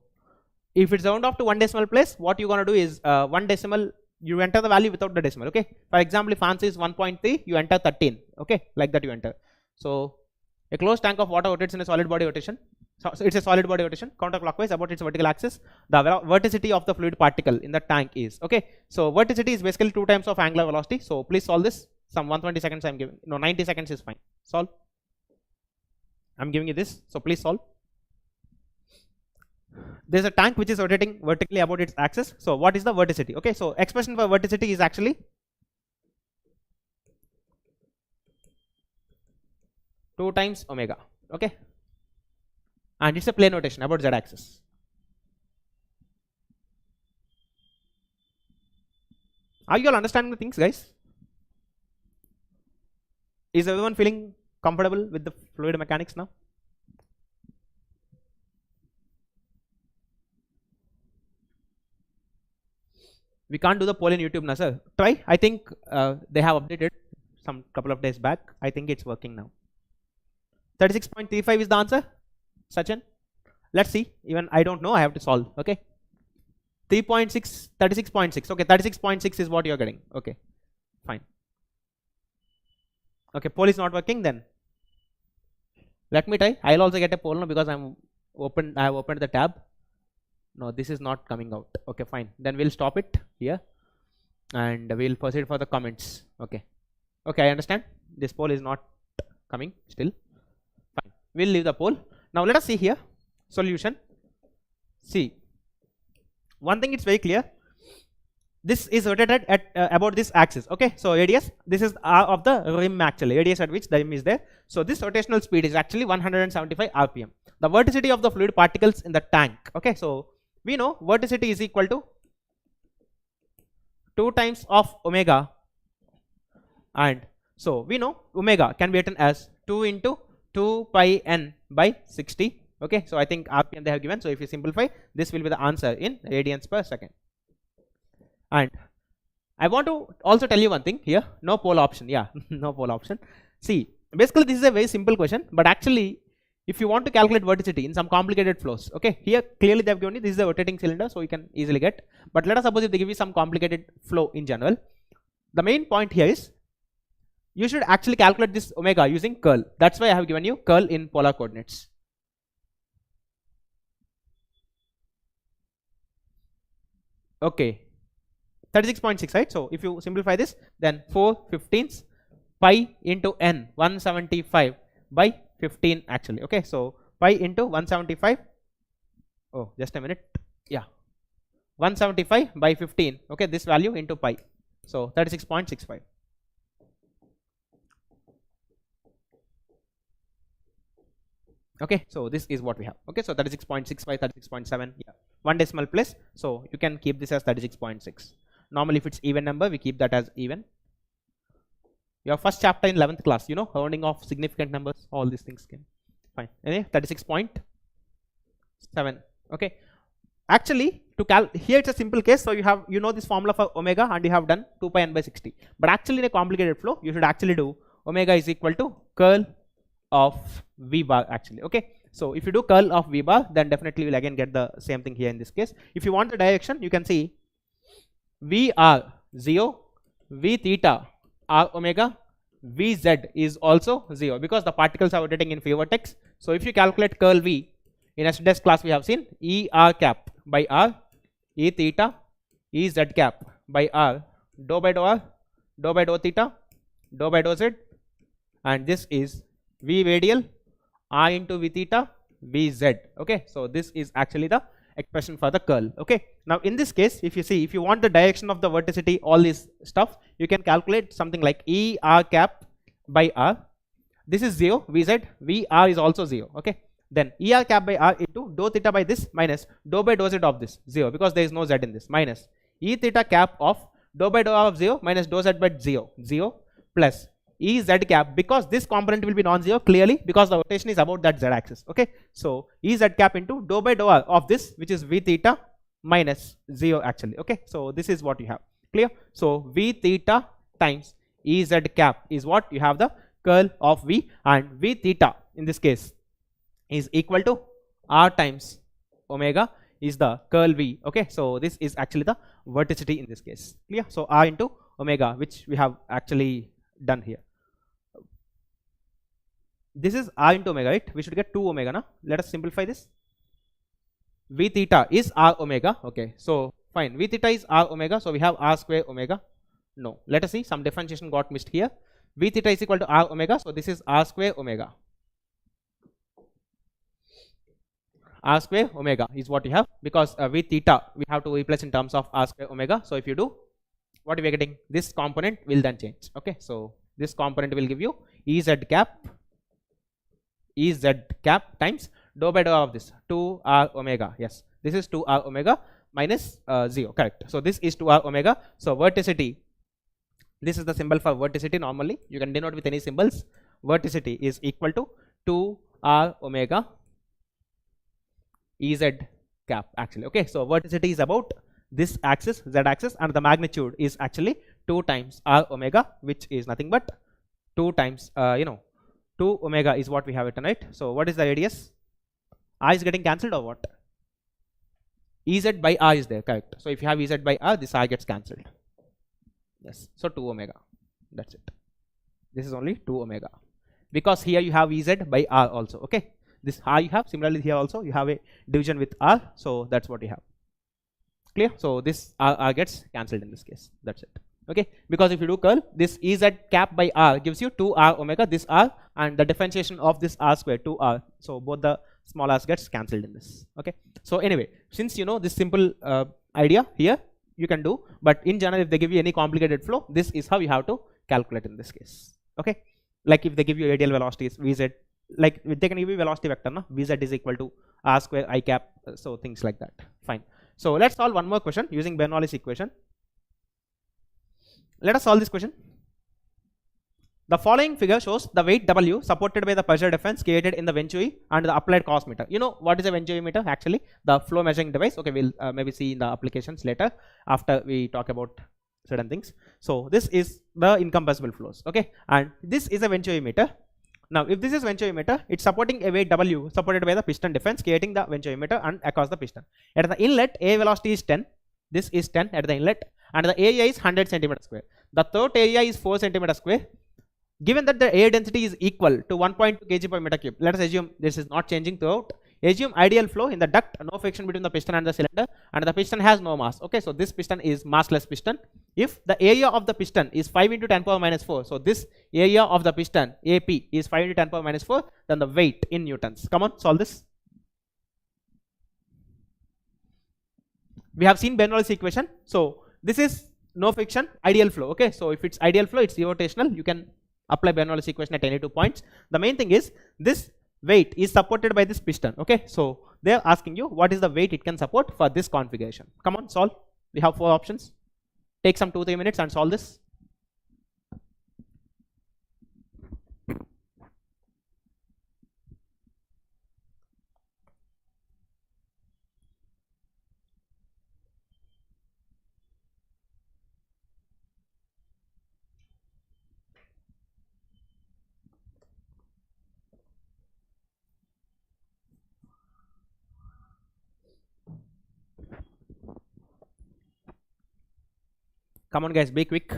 if it's round off to 1 decimal place, what you're gonna do is 1 decimal. You enter the value without the decimal. Okay. For example, if answer is 1.3, you enter 13. Okay, like that you enter. So a closed tank of water rotates in a solid body rotation. So it's a solid body rotation counterclockwise about its vertical axis. The verticity of the fluid particle in the tank is, okay, so verticity is basically 2 times of angular velocity. So please solve this. Some 120 seconds I'm giving, no, 90 seconds is fine. Solve. I'm giving you this, so please solve. There's a tank which is rotating vertically about its axis. So what is the verticity? Okay, so expression for verticity is actually 2 times omega, okay, and it's a plane rotation about z axis. Are you all understanding the things, guys? Is everyone feeling comfortable with the fluid mechanics now? We can't do the poll in YouTube now, sir. Try. I think they have updated some couple of days back. I think it's working now. 36.35 is the answer, Sachin. Let's see. Even I don't know. I have to solve. Okay. 3.6, 36.6. Okay, 36.6 is what you're getting. Okay, fine. Okay, poll is not working then. Let me try. I'll also get a poll now because I have opened the tab. No, this is not coming out. Okay, fine. Then we'll stop it here and we'll proceed for the comments. Okay. Okay, I understand. This poll is not coming still. Fine. We'll leave the poll. Now let us see here. Solution. See. One thing it's very clear. This is rotated at about this axis. Okay, so radius. This is R of the rim actually. Radius at which the rim is there. So this rotational speed is actually 175 RPM. The verticity of the fluid particles in the tank. Okay, so we know verticity is equal to 2 times of omega, and so we know omega can be written as 2 into 2 pi n by 60. Okay, so I think RPM they have given. So if you simplify, this will be the answer in radians per second. And I want to also tell you one thing here. No poll option. Yeah, no poll option. See, basically this is a very simple question, but actually if you want to calculate verticity in some complicated flows, okay, here clearly they have given you this is a rotating cylinder, so you can easily get. But let us suppose if they give you some complicated flow in general, the main point here is you should actually calculate this omega using curl. That's why I have given you curl in polar coordinates. Okay, 36.6, right? So if you simplify this, then 4/15 pi into n 175 by 15 actually. Okay, so pi into 175. Oh, just a minute. Yeah, 175 by 15. Okay, this value into pi. So 36.65. Okay, so this is what we have. Okay, so 36.65, 36.7. Yeah, 1 decimal place. So you can keep this as 36.6. Normally, if it's even number, we keep that as even. Your first chapter in 11th class, you know, rounding off significant numbers, all these things can. Fine. Anyway, 36.7. Okay. Actually, here it's a simple case. So you know this formula for omega, and you have done 2 pi n by 60. But actually, in a complicated flow, you should actually do omega is equal to curl of V bar actually. Okay. So if you do curl of V bar, then definitely you will again get the same thing here in this case. If you want the direction, you can see V r 0, V theta r omega, Vz is also 0 because the particles are rotating in free vortex. So if you calculate curl V, in yesterday's class we have seen E r cap by r, E theta, E z cap by r, dou by dou r, dou by dou theta, dou by dou z, and this is V radial, r into V theta, Vz. Okay, so this is actually the expression for the curl. Okay, now in this case, if you want the direction of the verticity, all this stuff, you can calculate something like E r cap by r. This is 0, Vz, V r is also 0. Okay, then E r cap by r into dou theta by this minus dou by dou z of this 0 because there is no z in this, minus E theta cap of dou by dou r of 0 minus dou z by 0 plus E z cap, because this component will be non-zero clearly because the rotation is about that z axis. Okay, so E z cap into dou by dou r of this, which is V theta minus 0 actually. Okay, so this is what you have. Clear? So V theta times E z cap is what you have the curl of V, and V theta in this case is equal to r times omega is the curl V. Okay, so this is actually the verticity in this case. Clear? So r into omega, which we have actually done here. this is r into omega, right? We should get 2 omega now. Let us simplify this. V theta is r omega. Okay, so fine. V theta is r omega, so we have r square omega. No, let us see, some differentiation got missed here. V theta is equal to r omega, so this is r square omega. R square omega is what you have, because V theta we have to replace in terms of r square omega. So if you do, what we are getting, this component will then change. Okay, so this component will give you Ez cap times dou by dou of this 2r omega. Yes, this is 2r omega minus 0, correct. So this is 2r omega. So vorticity, this is the symbol for vorticity. Normally you can denote with any symbols. Vorticity is equal to 2r omega Ez cap actually. Okay, so vorticity is about this axis, z axis, and the magnitude is actually 2 times r omega, which is nothing but 2 times 2 omega is what we have written, right? So what is the radius? R is getting cancelled or what? Ez by r is there, correct. So if you have Ez by r, this r gets cancelled. Yes, so 2 omega, that's it. This is only 2 omega, because here you have Ez by r also. Okay, this r you have, similarly here also you have a division with r, so that's what you have. Clear? So this r gets cancelled in this case, that's it. Okay, because if you do curl, this Ez cap by r gives you 2r omega, this r, and the differentiation of this r square 2r, so both the small r's gets cancelled in this. Okay, so anyway, since you know this simple idea here, you can do, but in general if they give you any complicated flow, this is how you have to calculate in this case. Okay, like if they give you radial velocities Vz, like they can give you velocity vector, no? Vz is equal to r square I cap, so things like that. Fine. So let's solve one more question using Bernoulli's equation. Let us solve this question. The following figure shows the weight W supported by the pressure difference created in the venturi and the applied cos meter. You know what is a venturi meter? Actually, the flow measuring device. Okay, we'll maybe see in the applications later after we talk about certain things. So this is the incompressible flows. Okay, and this is a venturi meter. Now, if this is venturi meter, it's supporting a weight W supported by the piston difference creating the venturi meter and across the piston. At the inlet, air velocity is 10. This is 10 at the inlet, and the area is 100 centimeter square. The throat area is 4 centimeter square. Given that the air density is equal to 1.2 kg per meter cube, let us assume this is not changing throughout. Assume ideal flow in the duct, no friction between the piston and the cylinder, and the piston has no mass. Okay, so this piston is massless piston. If the area of the piston is 5 into 10 power minus 4, so this area of the piston AP is 5 into 10 power minus 4, then the weight in newtons. Come on, solve this. We have seen Bernoulli's equation. So this is no friction, ideal flow. Okay, so if it's ideal flow, it's rotational. You can apply Bernoulli's equation at any 2 points. The main thing is this weight is supported by this piston. Okay, so they are asking you what is the weight it can support for this configuration. Come on, solve. We have 4 options. Take some 2-3 minutes and solve this. Come on guys, be quick.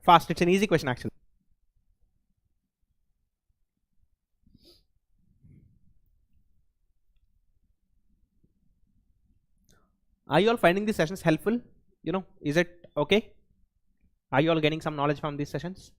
Fast, it's an easy question actually. Are you all finding these sessions helpful? You know, is it okay? Are you all getting some knowledge from these sessions?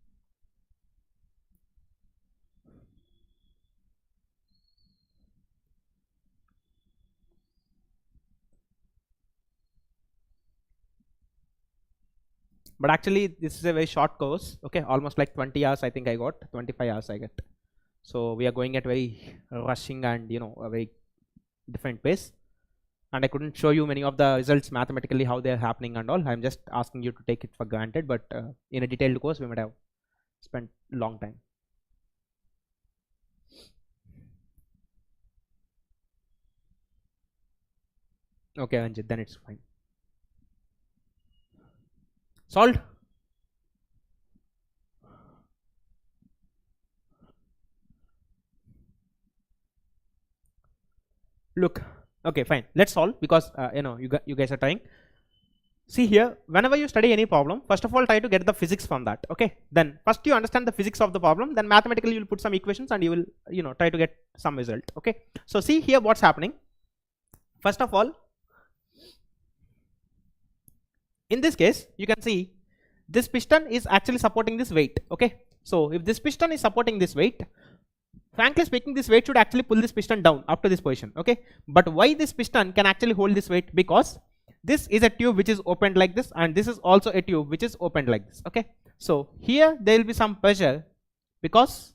But actually this is a very short course. Okay, almost like 20 hours I think I got, 25 hours I get. So we are going at very rushing and you know a very different pace, and I couldn't show you many of the results mathematically how they are happening and all. I'm just asking you to take it for granted, but in a detailed course we might have spent long time. Okay Anjit, then it's fine. Solved? Look, okay, fine. Let's solve because you guys are trying. see here, whenever you study any problem, first of all try to get the physics from that. Okay, then first you understand the physics of the problem, then mathematically you will put some equations and you will try to get some result. Okay, so see here what's happening. First of all, in this case you can see this piston is actually supporting this weight. Okay, so if this piston is supporting this weight, frankly speaking, this weight should actually pull this piston down up to this position. Okay, but why this piston can actually hold this weight? Because this is a tube which is opened like this, and this is also a tube which is opened like this. Okay, so here there will be some pressure because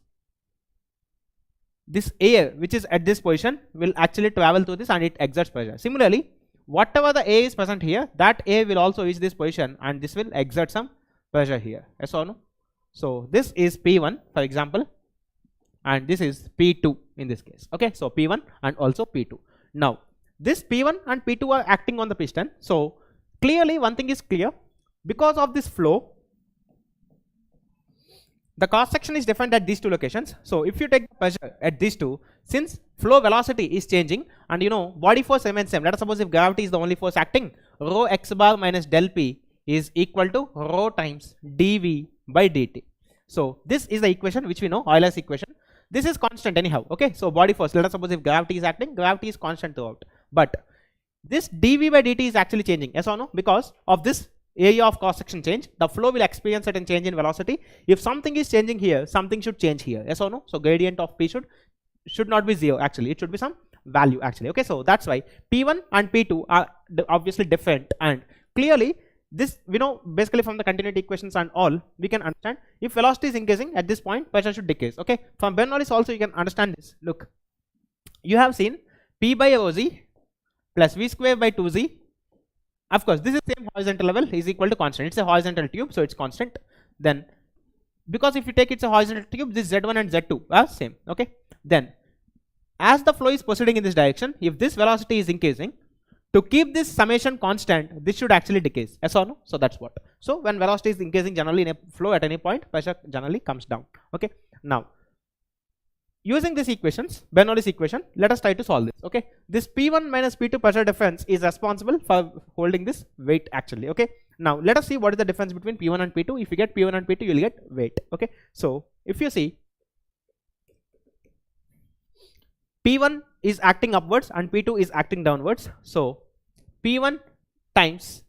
this air which is at this position will actually travel through this and it exerts pressure. Similarly, whatever the air is present here, that air will also reach this position and this will exert some pressure here. Yes or no? So this is P1 for example, and this is P2 in this case. Okay, so P1 and also P2. Now this P1 and P2 are acting on the piston. So clearly one thing is clear, because of this flow, the cross section is different at these two locations. So if you take the pressure at these two, since flow velocity is changing and body force remains same, let us suppose if gravity is the only force acting, rho x bar minus del P is equal to rho times dV by dt. So this is the equation which we know, Euler's equation. This is constant anyhow. Okay, so body force, let us suppose if gravity is acting, gravity is constant throughout, but this dV by dt is actually changing. Yes or no? Because of this area of cross section change, the flow will experience certain change in velocity. If something is changing here, something should change here. Yes or no? So gradient of P should not be 0 actually, it should be some value actually. Okay, so that's why P1 and P2 are obviously different, and clearly this basically from the continuity equations and all we can understand, if velocity is increasing at this point, pressure should decrease. Okay, from Bernoulli's also you can understand this. Look, you have seen P by rho z plus V square by 2z. Of course this is same horizontal level is equal to constant. It's a horizontal tube, so it's constant. Then because if you take it's a horizontal tube, this Z1 and Z2 are same. Okay, then as the flow is proceeding in this direction, if this velocity is increasing, to keep this summation constant, this should actually decrease. Yes or no? So that's what. So when velocity is increasing generally in a flow at any point, pressure generally comes down. Okay, now using these equations, Bernoulli's equation, let us try to solve this. Okay, this P1 minus P2 pressure difference is responsible for holding this weight actually. Okay, now let us see what is the difference between P1 and P2. If you get P1 and P2, you will get weight. Okay, so if you see, P1 is acting upwards and P2 is acting downwards. So P1 times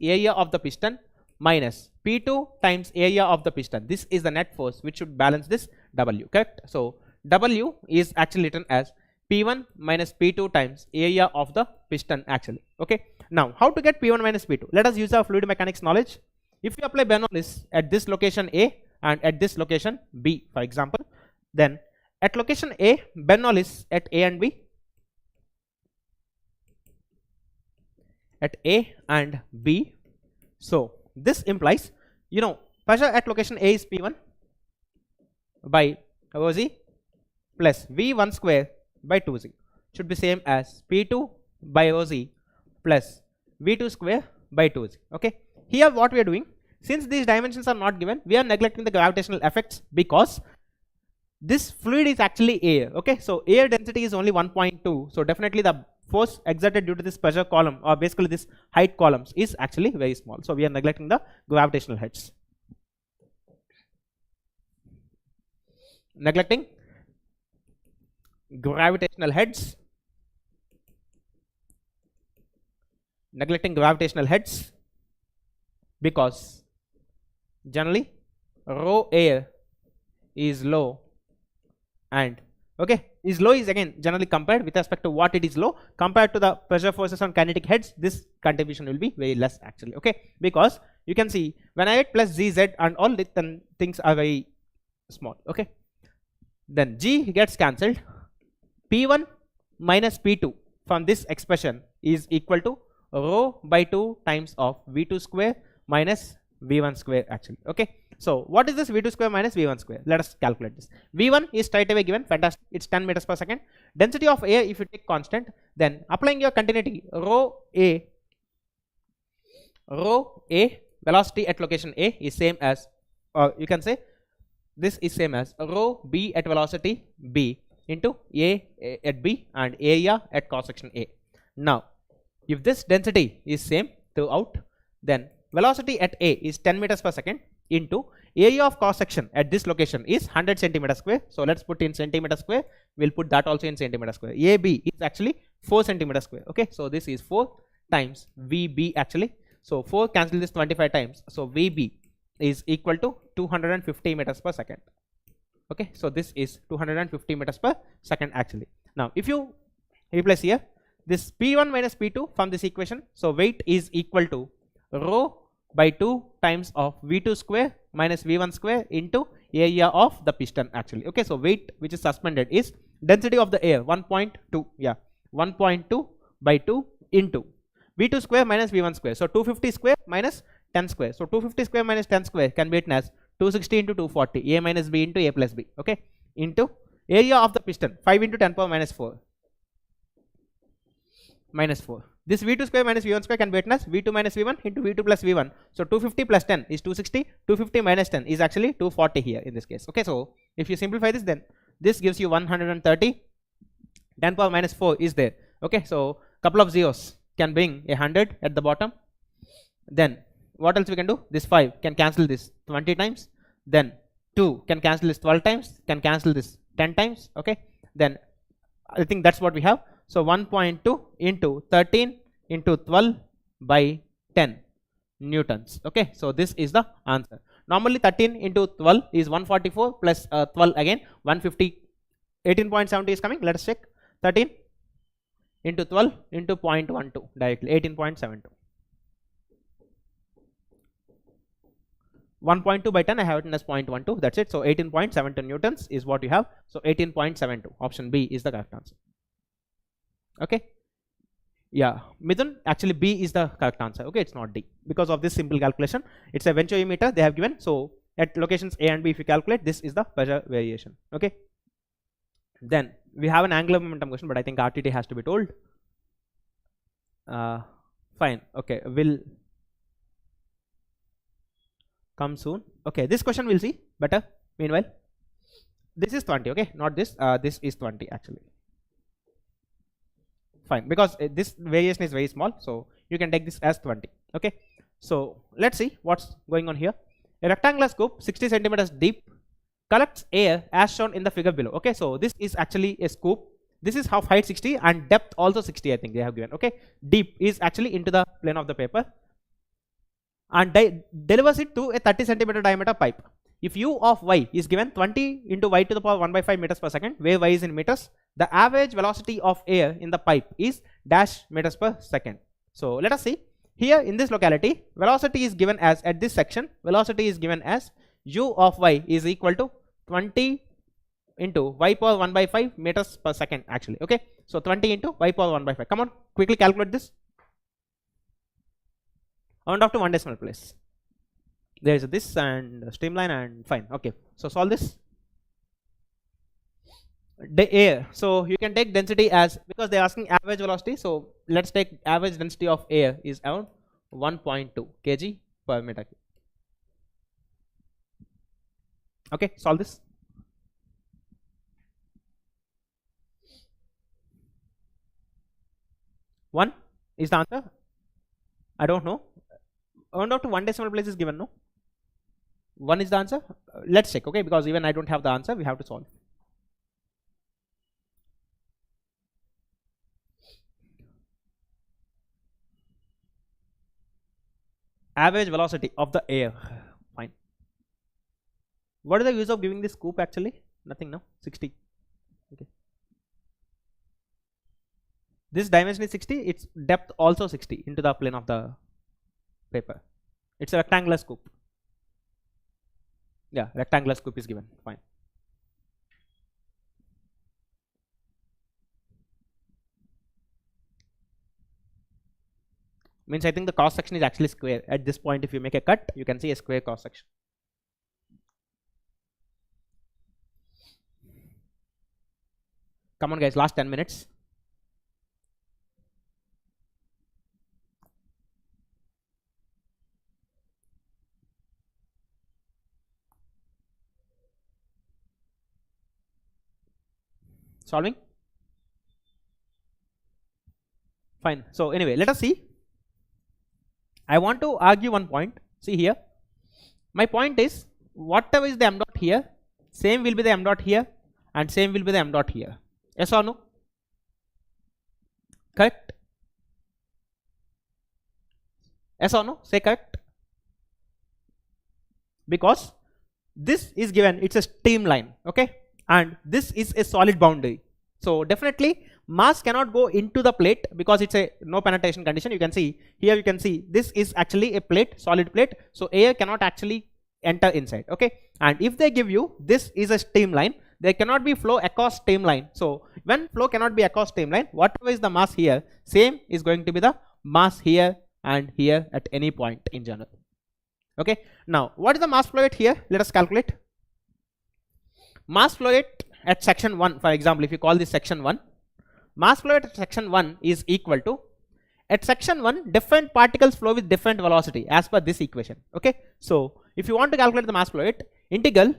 area of the piston minus P2 times area of the piston. This is the net force which should balance this W, correct? So W is actually written as P1 minus P2 times area of the piston actually. Okay, now how to get P1 minus P2? Let us use our fluid mechanics knowledge. If you apply Bernoulli's at this location A and at this location B for example, then at location A, Bernoulli's at A and B, at A and B. So this implies, pressure at location A is P1 by rho z plus V1 square by 2z should be same as P2 by rho z plus V2 square by 2z. Okay, here what we are doing, since these dimensions are not given, we are neglecting the gravitational effects because this fluid is actually air. Okay, so air density is only 1.2, so definitely the force exerted due to this pressure column or basically this height columns is actually very small, so we are neglecting the gravitational heads. Neglecting gravitational heads, because generally rho air is low, and is low is again generally compared with respect to what it is low compared to the pressure forces on kinetic heads, this contribution will be very less actually. Okay, because you can see when I add plus zz and all, then things are very small. Okay, then g gets cancelled. P1 minus P2 from this expression is equal to rho by 2 times of V2 square minus V1 square actually. Okay, so what is this V2 square minus V1 square? Let us calculate this. V1 is straight away given, fantastic, it's 10 meters per second. Density of air, if you take constant, then applying your continuity, rho a velocity at location A is same as, or you can say this is same as rho b at velocity B into A at B and area at cross section A. Now If this density is same throughout, then velocity at A is 10 meters per second into area of cross section at this location is 100 centimeter square. So let's put in centimeter square. We'll put that also in centimeter square. AB is actually 4 centimeter square. Okay, so this is 4 times VB actually. So 4 cancel this 25 times. So VB is equal to 250 meters per second. Okay, so this is 250 meters per second actually. Now if you replace here this P1 minus P2 from this equation, so weight is equal to rho by 2 times of V2 square minus V1 square into area of the piston actually. Okay, so weight which is suspended is density of the air 1.2, yeah, 1.2 by 2 into V2 square minus V1 square. So 250 square minus 10 square. So 250 square minus 10 square can be written as 260 into 240, A minus B into A plus B. Okay, into area of the piston 5 into 10 power minus 4 minus 4. This V2 square minus V1 square can be written as V2 minus V1 into V2 plus V1. So 250 plus 10 is 260. 250 minus 10 is actually 240 here in this case. Okay, so if you simplify this, then this gives you 130. 10 power minus 4 is there. Okay, so couple of zeros can bring 100 at the bottom. Then what else we can do? This 5 can cancel this 20 times. Then 2 can cancel this 12 times. Can cancel this 10 times. Okay, then I think that's what we have. So 1.2 into 13 into 12 by 10 newtons. Okay, so this is the answer. Normally 13 into 12 is 144 plus 12 again 150. 18.70 is coming. Let us check. 13 into 12 into 0.12 directly 18.72. 1.2 by 10 I have it as 0.12. That's it. So 18.72 newtons is what you have. So 18.72. Option B is the correct answer. Okay, yeah, Midun, actually B is the correct answer. Okay, it's not D because of this simple calculation. It's a ventometer they have given. So at locations A and B, if you calculate, this is the pressure variation. Okay, then we have an angular momentum question, but I think RTT has to be told. Fine. Okay, will come soon. Okay, this question we'll see better. Meanwhile, this is 20. Okay, not this. This is 20 actually. Fine, because this variation is very small, so you can take this as 20. Okay, so let's see what's going on here. A rectangular scoop 60 centimeters deep collects air as shown in the figure below. Okay, so this is actually a scoop. This is half height 60 and depth also 60, I think they have given. Okay, deep is actually into the plane of the paper and delivers it to a 30 centimeter diameter pipe. If u of y is given 20 into y to the power 1 by 5 meters per second, where y is in meters, the average velocity of air in the pipe is dash meters per second. So let us see. Here in this locality, velocity is given as, at this section, velocity is given as u of y is equal to 20 into y power 1 by 5 meters per second actually. Okay, so 20 into y power 1 by 5. Come on, quickly calculate this. Round off to one decimal place. There is this and streamline and fine. Okay, so solve this. The air, so you can take density as, because they are asking average velocity, so let's take average density of air is around 1.2 kg per meter cube. Okay, solve this. One is the answer. I don't know. Round off to one decimal place is given, no? 1 is the answer. Let's check. Okay, because even I don't have the answer, we have to solve. Average velocity of the air. Fine. What is the use of giving this scoop actually? Nothing, no? 60. Okay. This dimension is 60, its depth also 60 into the plane of the paper. It's a rectangular scoop. Yeah, rectangular scoop is given. Fine. Means I think the cross section is actually square. At this point, if you make a cut, you can see a square cross section. Come on guys, last 10 minutes. Solving. Fine. So anyway, let us see. I want to argue one point. See here. My point is, whatever is the m dot here, same will be the m dot here, and same will be the m dot here. Yes or no? Correct? Yes or no? Say correct. Because this is given, it's a streamline, okay, and this is a solid boundary. So definitely mass cannot go into the plate because it's a no penetration condition. You can see here, you can see this is actually a plate, solid plate, so air cannot actually enter inside, okay. And if they give you this is a streamline, there cannot be flow across streamline. So when flow cannot be across streamline, whatever is the mass here, same is going to be the mass here and here at any point in general. Okay, now what is the mass flow rate here? Let us calculate. Mass flow rate at section 1, for example, if you call this section 1, mass flow rate at section 1 is equal to, at section 1 different particles flow with different velocity as per this equation. Okay, so if you want to calculate the mass flow rate, integral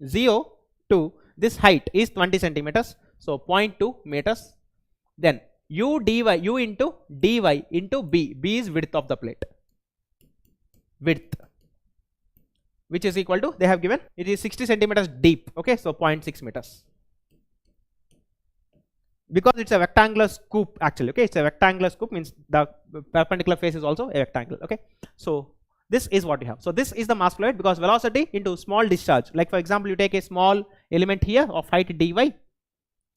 0 to this height is 20 centimeters, so 0.2 meters, then u into dy into b is width of the plate, width, which is equal to, they have given, it is 60 centimeters deep, okay, so 0.6 meters. Because it's a rectangular scoop actually, okay, it's a rectangular scoop, means the perpendicular face is also a rectangle, okay. So this is what you have. So this is the mass flow rate, because velocity into small discharge, like for example you take a small element here of height dy,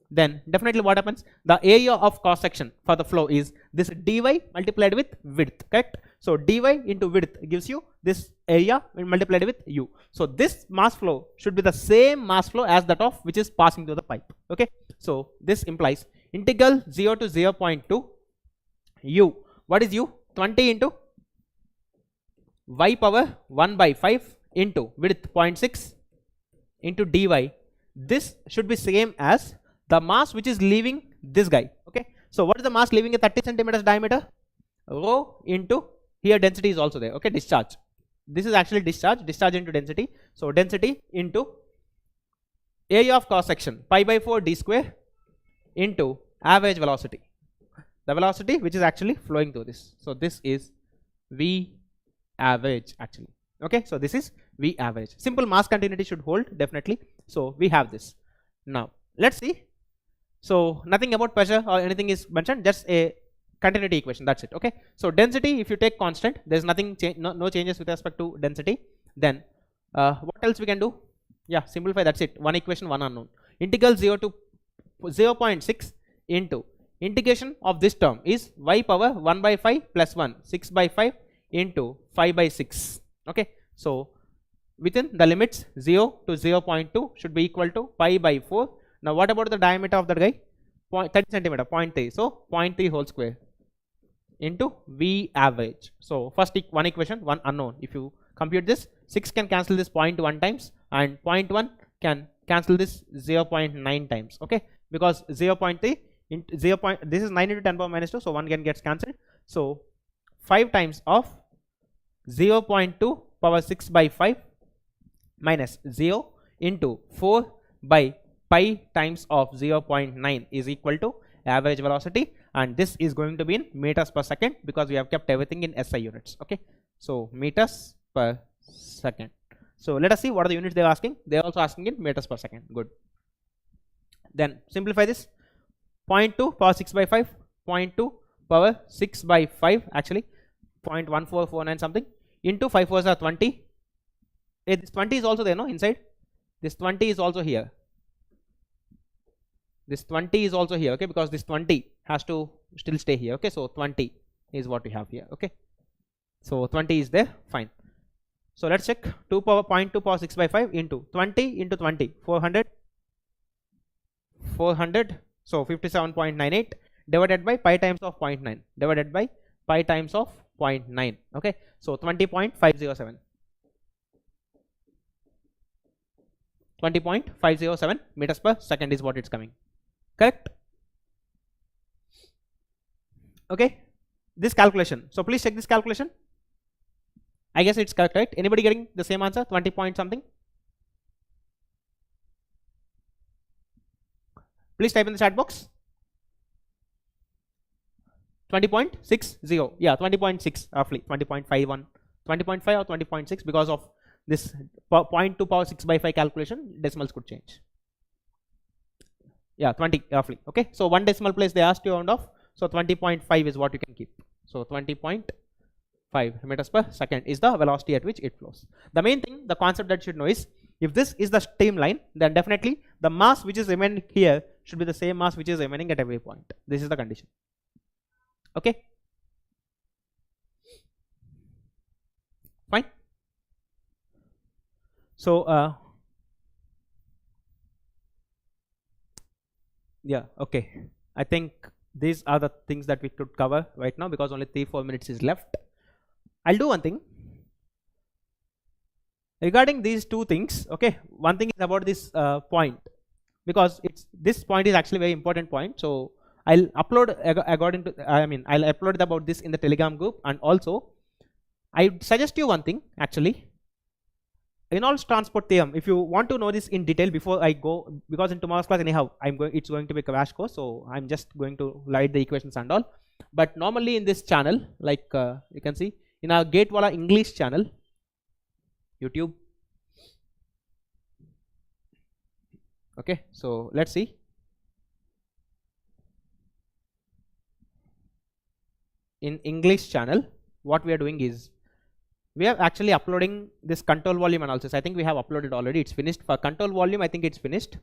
then definitely what happens, the area of cross section for the flow is this dy multiplied with width, correct. So dy into width gives you this area multiplied with u. So this mass flow should be the same mass flow as that of which is passing through the pipe, okay. So this implies integral 0 to 0.2 u, what is u? 20 into y power 1 by 5 into width 0.6 into dy. This should be same as the mass which is leaving this guy, okay. So what is the mass leaving a 30 centimeters diameter? Rho into, here density is also there, okay, discharge. This is actually discharge into density. So density into area of cross section pi by 4 d square into average velocity, the velocity which is actually flowing through this. So this is v average actually, okay. So this is v average. Simple mass continuity should hold definitely. So we have this. Now let's see. So nothing about pressure or anything is mentioned, just a continuity equation, that's it, okay. So density, if you take constant, there is nothing no changes with respect to density. Then what else we can do? Yeah, simplify, that's it. One equation, one unknown. Integral 0 to 0.6 into integration of this term is y power 1 by 5 plus 1, 6 by 5 into 5 by 6, okay. So within the limits 0 to 0.2 should be equal to pi by 4. Now what about the diameter of that guy? 30 centimeter, 0.3, so 0.3 whole square into v average. So first one equation, one unknown. If you compute this, 6 can cancel this 0.1 times and 0.1 can cancel this 0.9 times, okay, because 0.3 into 0. This is 9 into 10 power minus 2, so 1 can gets cancelled. So 5 times of 0.2 power 6 by 5 minus 0 into 4 by pi times of 0.9 is equal to average velocity, and this is going to be in meters per second because we have kept everything in SI units, okay. So meters per second. So let us see what are the units they are asking. They are also asking in meters per second. Good. Then simplify this. 0.2 power 6 by 5, 0.2 power 6 by 5 actually 0.1449 something into 5 4s are 20. This 20 is also there, no, inside. This 20 is also here. This 20 is also here, okay, because this 20 has to still stay here, okay. So 20 is what we have here, okay. So 20 is there, fine. So let's check. 2 power 0.2 power 6 by 5 into 20 into 20, 400, so 57.98 divided by pi times of 0.9 divided by pi times of 0.9, okay. So 20.507, 20.507 meters per second is what it's coming, correct, okay. This calculation, so please check this calculation. I guess it's correct, right? Anybody getting the same answer? 20 point something? Please type in the chat box. 20.60, yeah, 20.6 roughly, 20.51, 20.5 or 20.6, because of this 0.2 power 6 by 5 calculation, decimals could change. Yeah, 20 roughly. Okay, so one decimal place they asked you round off, so 20.5 is what you can keep. So 20.5 meters per second is the velocity at which it flows. The main thing, the concept that you should know is, if this is the streamline, then definitely the mass which is remaining here should be the same mass which is remaining at every point. This is the condition. Okay, fine. So yeah, okay, I think these are the things that we could cover right now, because only 3-4 minutes is left. I'll do one thing regarding these two things. Okay, one thing is about this point, because this point is actually very important point. So I'll upload according to, I'll upload about this in the Telegram group. And also I suggest you one thing actually, Reynolds transport theorem. If you want to know this in detail before I go, because in tomorrow's class anyhow it's going to be a crash course, so I'm just going to write the equations and all. But normally in this channel, like you can see in our Wallah English channel, YouTube. Okay, so let's see. In English channel, what we are doing is, we are actually uploading this control volume analysis. I think we have uploaded already. It's finished. For control volume, I think it's finished.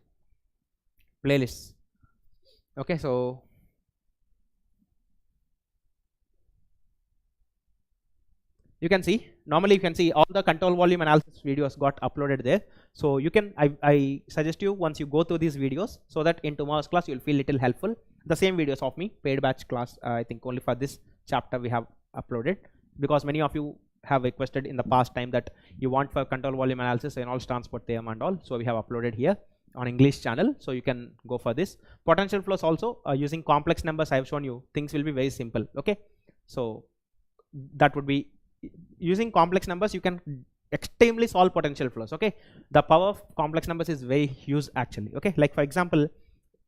Playlists. Okay, so you can see, normally you can see all the control volume analysis videos got uploaded there. So you can, I suggest you once you go through these videos, so that in tomorrow's class you'll feel little helpful. The same videos of me, paid batch class, I think only for this chapter we have uploaded, because many of you have requested in the past time that you want for control volume analysis and all transport theorem and all. So we have uploaded here on English channel, so you can go for this. Potential flows also, using complex numbers I have shown you, things will be very simple. Okay, so that would be, using complex numbers you can extremely solve potential flows. Okay, the power of complex numbers is very huge actually. Okay, like for example,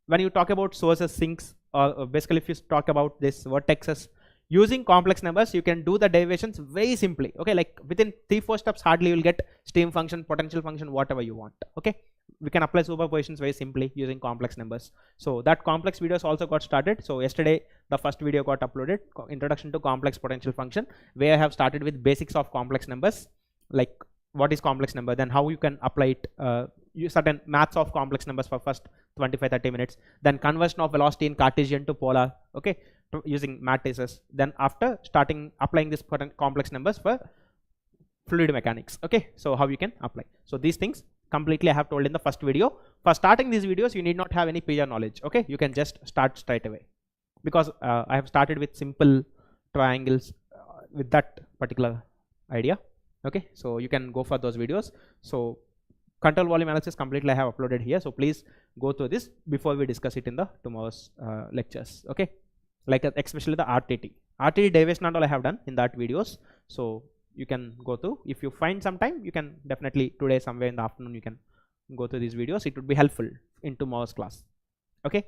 when you talk about sources, sinks, or basically if you talk about this vertexes, using complex numbers you can do the derivations very simply. Okay, like within 3-4 steps hardly you will get stream function, potential function, whatever you want. Okay, we can apply superpositions very simply using complex numbers. So that complex videos also got started. So yesterday the first video got uploaded, introduction to complex potential function, where I have started with basics of complex numbers, like what is complex number, then how you can apply it, certain maths of complex numbers for first 25-30 minutes, then conversion of velocity in Cartesian to polar. Okay, using matrices, then after starting applying this complex numbers for fluid mechanics. Okay, so how you can apply. So these things completely I have told in the first video. For starting these videos you need not have any prior knowledge. Okay, you can just start straight away, because I have started with simple triangles with that particular idea. Okay, so you can go for those videos. So control volume analysis completely I have uploaded here, so please go through this before we discuss it in the tomorrow's lectures. Okay, like especially the RTT derivation and all I have done in that videos, so you can go through. If you find some time, you can definitely today somewhere in the afternoon you can go through these videos. It would be helpful in tomorrow's class. Okay,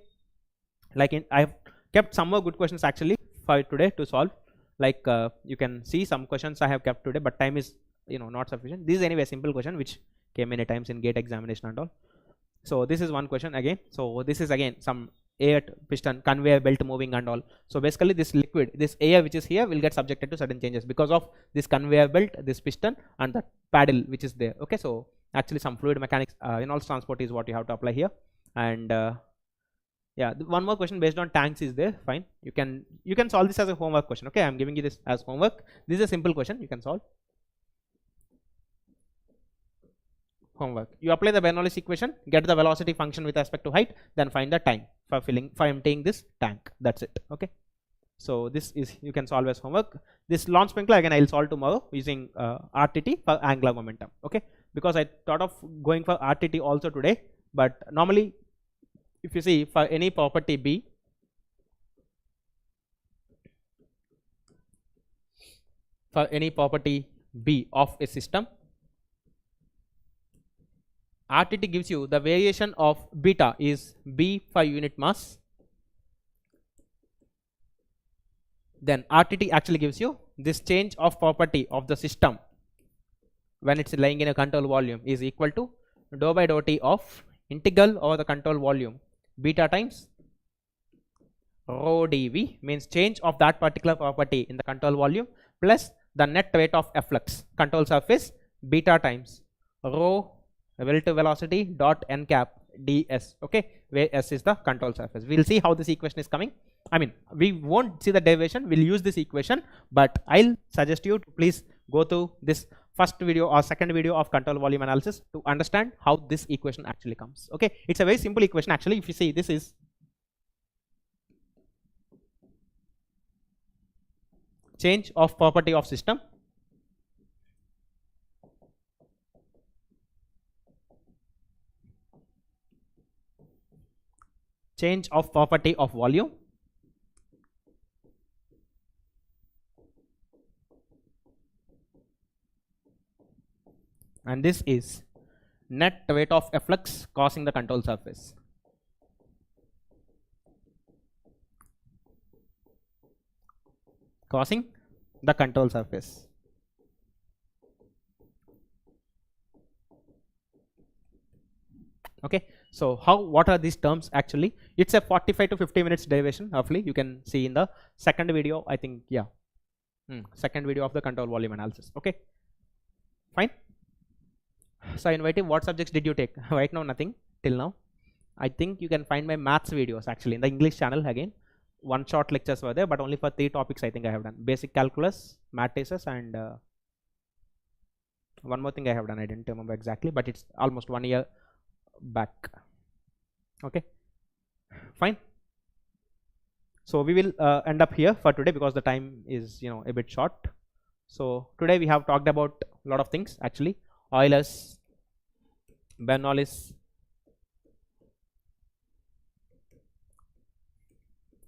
like I have kept some more good questions actually for today to solve. Like you can see some questions I have kept today, but time is not sufficient. This is anyway a simple question which came many times in gate examination and all. So this is one question again. So this is again some air piston conveyor belt moving and all. So basically this liquid, this air which is here will get subjected to certain changes because of this conveyor belt, this piston and the paddle which is there. Okay, so actually some fluid mechanics Reynolds transport is what you have to apply here. And yeah, one more question based on tanks is there. Fine, you can solve this as a homework question. Okay, I'm giving you this as homework. This is a simple question you can solve. Homework, you apply the Bernoulli's equation, get the velocity function with respect to height, then find the time for emptying this tank. That's it. Okay, so this is you can solve as homework. This launch sprinkler again I'll solve tomorrow using RTT for angular momentum. Okay, because I thought of going for RTT also today, but normally if you see for any property B, for any property B of a system, RTT gives you the variation of beta is B for unit mass then RTT actually gives you this change of property of the system when it's lying in a control volume is equal to dou by dou T of integral over the control volume beta times rho dV, means change of that particular property in the control volume plus the net weight of efflux control surface beta times rho relative velocity dot n cap ds, okay, where s is the control surface. We'll see how this equation is coming. I mean, we won't see the derivation, we'll use this equation, but I'll suggest you to please go to this first video or second video of control volume analysis to understand how this equation actually comes. Okay, it's a very simple equation actually. If you see, this is change of property of system change of property of volume and this is net weight of efflux causing the control surface. Causing the control surface. Okay, so what are these terms actually? It's a 45 to 50 minutes derivation roughly. You can see in the second video, I think, yeah, second video of the control volume analysis. Okay, fine. So I invite you, what subjects did you take? Right now nothing till now. I think you can find my maths videos actually in the English channel again. One short lectures were there, but only for 3 topics I think I have done. Basic calculus, matrices, and one more thing I have done. I didn't remember exactly, but it's almost 1 year back. Okay, fine. So we will end up here for today because the time is, you know, a bit short. So today we have talked about a lot of things actually. Euler's, Bernoulli's,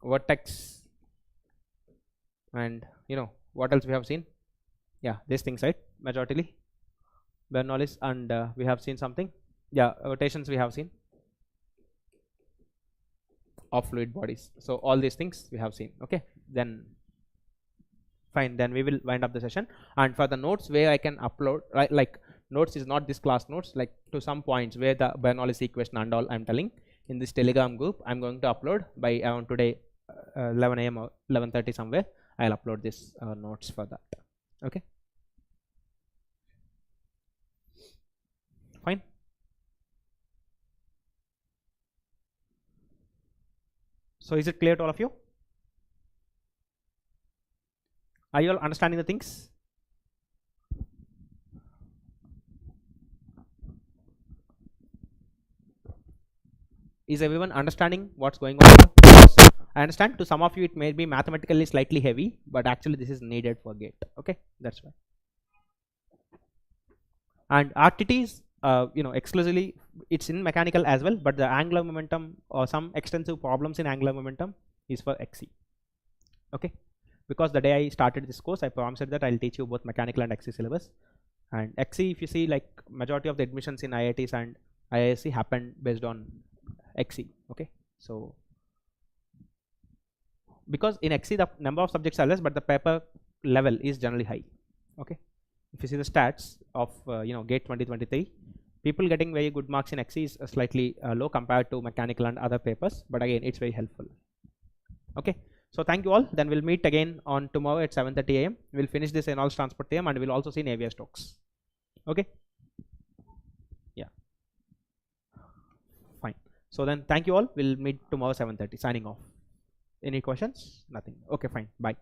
vortex, and you know what else we have seen. Yeah, these things, right? Majority Bernoulli's, and we have seen something. Yeah, rotations we have seen of fluid bodies. So all these things we have seen. Okay, then fine, then we will wind up the session. And for the notes where I can upload, right, like notes is not this class notes, like to some points where the Bernoulli's equation and all I'm telling in this Telegram group, I'm going to upload by around today 11 AM or 11:30 somewhere. I'll upload this notes for that. Okay, fine. So is it clear to all of you? Are you all understanding the things? Is everyone understanding what's going on here? Because I understand to some of you it may be mathematically slightly heavy, but actually this is needed for gate. Okay, that's why. And RTT is you know, exclusively it's in mechanical as well, but the angular momentum or some extensive problems in angular momentum is for XE. Okay, because the day I started this course I promised that I'll teach you both mechanical and XE syllabus. And XE, if you see, like majority of the admissions in IITs and IISc happened based on XE. Okay, so because in XE the number of subjects are less, but the paper level is generally high. Okay, if you see the stats of you know, GATE 2023, people getting very good marks in XE is slightly low compared to mechanical and other papers, but again it's very helpful. Okay, so thank you all. Then we'll meet again on tomorrow at 7:30 AM. We'll finish this Reynolds transport theorem and we'll also see Navier-Stokes. Okay, yeah, fine. So then thank you all. We'll meet tomorrow 7:30. Signing off. Any questions? Nothing. Okay, fine. Bye.